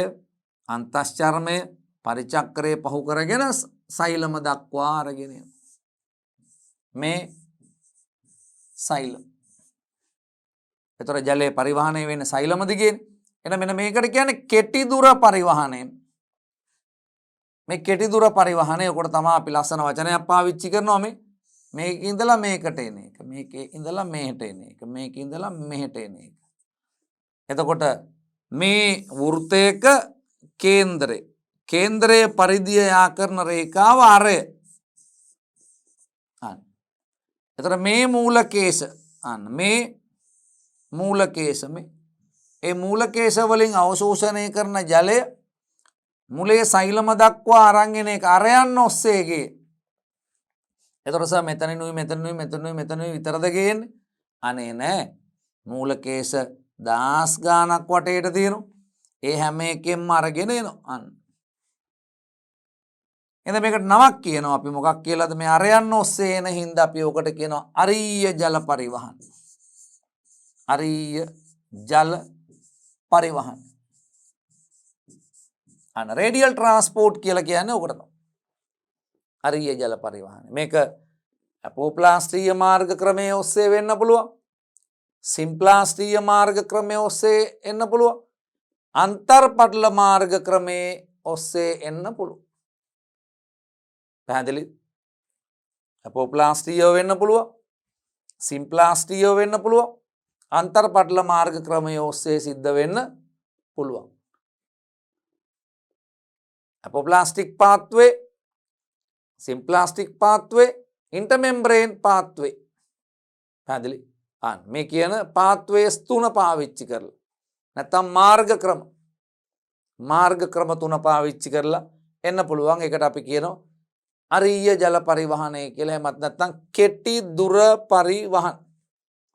අන්තශ්චර්මය, පරිචක්‍රය පහු කරගෙන සෛලම දක්වා අරගෙන එනවා. මේ සෛලම. එතකොට ජලය පරිවහනය වෙන්නේ සෛලම දිගේනේ. එහෙනම් මෙන්න මේකට කියන්නේ කෙටි දුර පරිවහනය. මේ කෙටි දුර පරිවහනය උකට තමයි අපි ලස්සන වචනයක් පාවිච්චි කරනවා මේ. මේක ඉඳලා මේකට එන එක. මේකේ ඉඳලා මෙහෙට එන එක. මේක ඉඳලා මෙහෙට එන එක. එතකොට මේ වෘත්තයක කේන්ද්‍රයේ පරිධිය යා කරන රේඛාව අරය. එතකොට මේ මූලකේශ මේ මූලකේශ ඒ මූලකේශ වලින් අවශෝෂණය කරන ජලය මුලේ සෛලම දක්වා අරන් එන එක අරයන් ඔස්සේ ගේ. එතකොට සර් මෙතනිනුයි විතරද ගේන්නේ? අනේ නෑ. මූලකේශ 10 ගාණක් වටේට තියෙනවා. ඒ හැම එකෙන්ම අරගෙන එනවා. අන්න. එහෙනම් මේකට නමක් කියනවා අපි මොකක් කියලාද? මේ අරයන් ඔස්සේ එන හින්දා අපි ඔකට කියනවා අරීය ජල පරිවහන. අරීය ජල පරිවහන. අන්න රේඩියල් ට්‍රාන්ස්පෝර්ට් කියලා කියන්නේ ඔකට තමයි. අරීය ජල පරිවහන. මේක අපෝප්ලාස්ටීය මාර්ග ක්‍රමයේ ඔස්සේ වෙන්න පුළුවන්. සිම්ප්ලාස්ටීය මාර්ග ක්‍රමයේ ඔස්සේ එන්න පුළුවන්. අන්තර්පටල මාර්ග ක්‍රමයේ ඔස්සේ එන්න පුළුවන්. පැහැදිලි? අපෝප්ලාස්ටීය වෙන්න පුළුවන්. සිම්ප්ලාස්ටීය වෙන්න පුළුවන්. අන්තර්පටල මාර්ග ක්‍රමයේ ඔස්සේ සිද්ධ වෙන්න පුළුවන්. අපෝප්ලාස්ටික් පාත්වේ, සිම්ප්ලාස්ටික් පාත්වේ, ඉන්ටර්මෙම්බ්‍රේන් පාත්වේ. පැහැදිලි? මේ කියන පාත්වේස් 3 පාවිච්චි කරලා නැත්නම් මාර්ග ක්‍රම 3 පාවිච්චි කරලා එන්න පුළුවන්. ඒකට අපි කියනවා අරීය ජල පරිවහනය කියලා. එමත් නැත්නම් කෙටි දුර පරිවහන.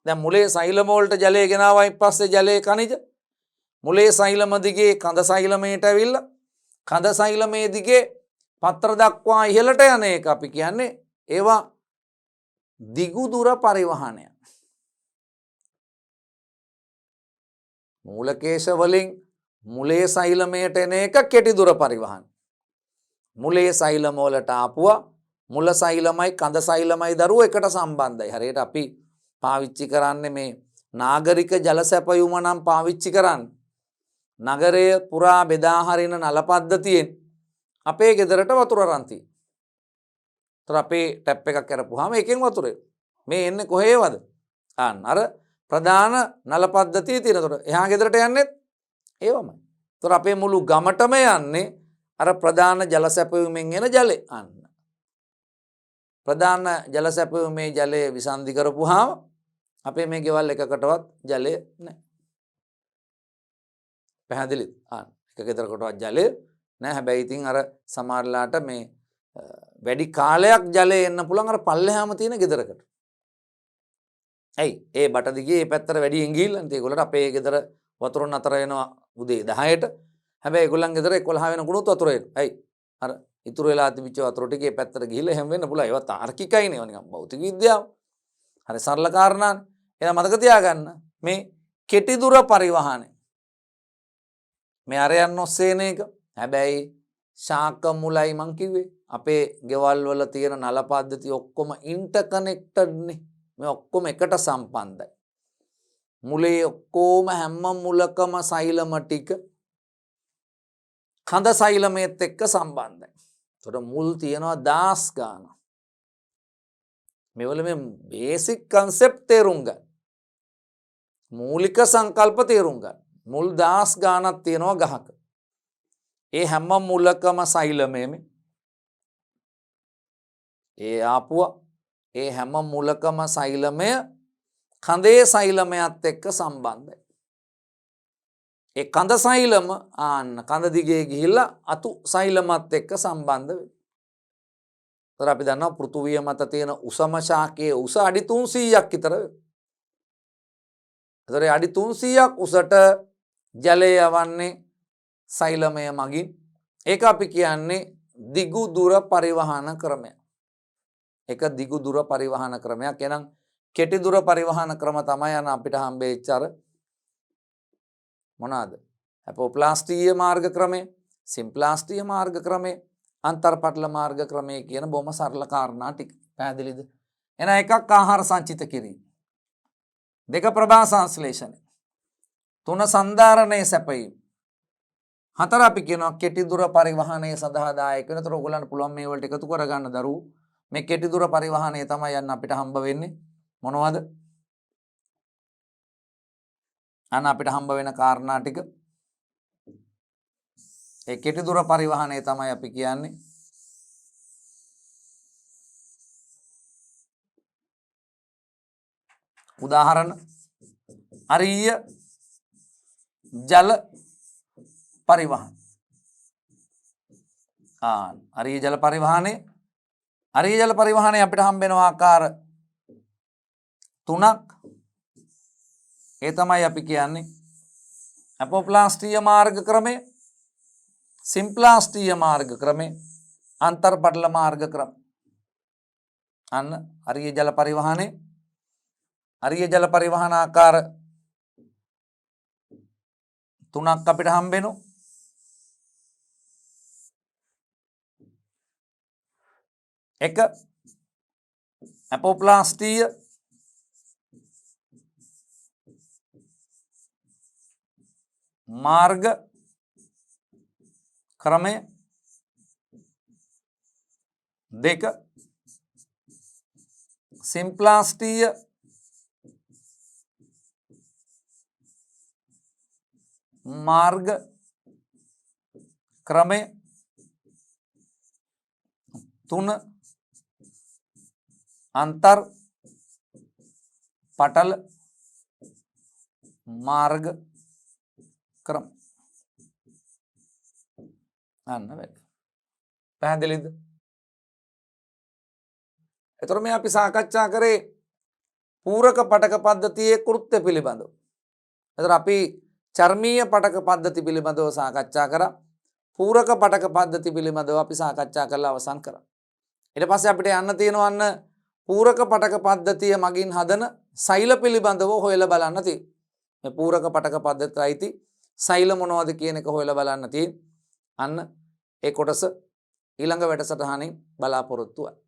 දැන් මුලේ සෛලම වලට ජලය ගෙනාවයින් පස්සේ ජලයේ කනිජ මුලේ සෛලම දිගේ කඳ සෛලමයට ඇවිල්ලා කඳ සෛලමේ දිගේ පත්‍ර දක්වා ඉහළට යන එක අපි කියන්නේ ඒවා දිගු දුර පරිවහනය. මූලකේශ වලින් මුලේ සෛලමයට එන එක කෙටි දුර පරිවහන. මුලේ සෛලම වලට ආපුවා මුල සෛලමයි කඳ සෛලමයි දරුවෝ එකට සම්බන්ධයි. හරියට අපි පාවිච්චි කරන්නේ මේ නාගරික ජල සැපයුම නම් පාවිච්චි කරන්නේ නගරය පුරා බෙදා හරින නල පද්ධතියෙන් අපේ ගෙදරට වතුර අරන් තියෙනවා. ඒතර අපේ ටැප් එකක් කරපුවාම එකෙන් වතුර මේ එන්නේ කොහේවද? අර ප්‍රධාන නල පද්ධතිය තියෙනතොට එහා ගෙදරට යන්නේ ඒවමයි. ඒතර අපේ මුළු ගමටම යන්නේ අර ප්‍රධාන ජල සැපයුමෙන් එන ජලය. අන්න ප්‍රධාන ජල සැපයුමේ ජලය විසන්ධි කරපුවාම අපේ මේ ගෙවල් එකකටවත් ජලය නැහැ. පැහැදිලිද? එක ගෙදරකටවත් ජලය නැහැ. හැබැයි ඉතින් අර සමහරලාට මේ වැඩි කාලයක් ජලය එන්න පුළුවන් අර පල්ලෙහාම තියෙන ගෙදරකට. ඇයි? ඒ බට දිගේ මේ පැත්තට වැඩියෙන් ගිහිල්ලා ඉතින් ඒගොල්ලන්ට අපේ ගෙදර වතුර නතර වෙනවා උදේ 10ට. හැබැයි ඒගොල්ලන් ගෙදර 11 වෙනකුණුත් වතුර එනවා. ඇයි? අර ඉතුරු වෙලා තිබිච්ච වතුර ටික මේ පැත්තට ගිහිල්ලා එහෙම වෙන්න පුළුවන්. ඒවා තාර්කිකයිනේ. ඒවා නිකන් භෞතික විද්‍යාව. හරි සරල කාරණානේ. එහෙනම් මතක තියාගන්න මේ කෙටි දුර පරිවහනය. මේ අරයන් ඔස්සේ එන එක. හැබැයි ශාක මුලයි මං කිව්වේ. අපේ ගෙවල් වල තියෙන නල පද්ධති ඔක්කොම ඉන්ටර්කනෙක්ටඩ් නේ. මේ ඔක්කොම එකට සම්බන්ධයි. මුලේ ඔක්කොම හැම මුලකම සෛලම ටික කඳ සෛලමේත් එක්ක සම්බන්ධයි. ඒතකොට මුල් තියනවා 10 ගාන. මේවල මේ බේසික් කන්සෙප්ට් තේරුම් ගන්න. මූලික සංකල්ප තේරුම් ගන්න. මුල් 10 ගානක් තියෙනවා ගහක. ඒ හැම මුලකම සෛලමේම ඒ ආපුවා ඒ හැම මුලකම සෛලමය කඳේ සෛලමයත් එක්ක සම්බන්ධයි. ඒ කඳ සෛලම කඳ දිගේ ගිහිල්ලා අතු සෛලමත් එක්ක සම්බන්ධ වෙනවා. ඒතර අපි දන්නවා පෘථුවිය මත තියෙන උසම ශාකයේ උස අඩි 300ක් විතර වෙනවා. ඒතර අඩි 300ක් උසට ජලය යවන්නේ සෛලමය මගින්. ඒක අපි කියන්නේ දිගු දුර පරිවහන ක්‍රමය. එක දිගු දුර පරිවහන ක්‍රමයක්. එහෙනම් කෙටි දුර පරිවහන ක්‍රම තමයි අන්න අපිට හම්බෙච්ච අර මොනවාද? අපෝප්ලාස්ටීය මාර්ග ක්‍රමය, සිම්ප්ලාස්ටීය මාර්ග ක්‍රමය, අන්තර්පටල මාර්ග ක්‍රමය කියන බොහොම සරල කාරණා ටික. පැහැදිලිද? එහෙනම් එකක් ආහාර සංචිත කිරීම. දෙක ප්‍රභා සංශ්ලේෂණය. තුන සන්ධාරණය සැපයීම. හතර අපි කියනවා කෙටි දුර පරිවහනය සඳහා දායක වෙන. ඒතර ඔයගොල්ලන්ට පුළුවන් මේ වලට එකතු කරගන්න දරුවෝ. මේ කෙටි දුර පරිවහනය තමයි යන්න අපිට හම්බ වෙන්නේ. මොනවද? අන්න අපිට හම්බ වෙන කාරණා ටික. ඒ කෙටි දුර පරිවහනය තමයි අපි කියන්නේ උදාහරණ අරීය ජල පරිවහන. අරීය ජල පරිවහනය. අරීය ජල පරිවහනය අපිට හම්බ වෙන ආකාර තුනක්. ඒ තමයි අපි කියන්නේ අපෝප්ලාස්ටීය මාර්ග ක්‍රමය, සිම්ප්ලාස්ටීය මාර්ග ක්‍රමය, අන්තර්පටල මාර්ග ක්‍රම. අන්න අරීය ජල පරිවහනය. අරීය ජල පරිවහන ආකාර තුනක් අපිට හම්බ වෙනවා. එක අපෝප්ලාස්ටීය මාර්ග ක්‍රමය, දෙක සිම්ප්ලාස්ටීය මාර්ග ක්‍රමය, තුන अंतर पटल मार्ग क्रम පැහැදිලිද? එතකොට මේ අපි සාකච්ඡා කරේ පූරක පටක පද්ධතියේ කෘත්‍ය පිළිබඳව. එතකොට අපි චර්මීය පටක පද්ධති පිළිබඳව සාකච්ඡා කරා. පූරක පටක පද්ධති පිළිබඳව අපි සාකච්ඡා කරලා අවසන් කරා. ඊට පස්සේ අපිට යන්න තියෙනවා අන්න පූරක පටක පද්ධතිය මගින් හදන සෛල පිළිබඳව හොයලා බලන්න තියෙනවා. මේ පූරක පටක පද්ධතියට අයිති සෛල මොනවද කියන එක හොයලා බලන්න තියෙනවා. අන්න ඒ කොටස ඊළඟ වැඩසටහනින් බලාපොරොත්තු වෙනවා.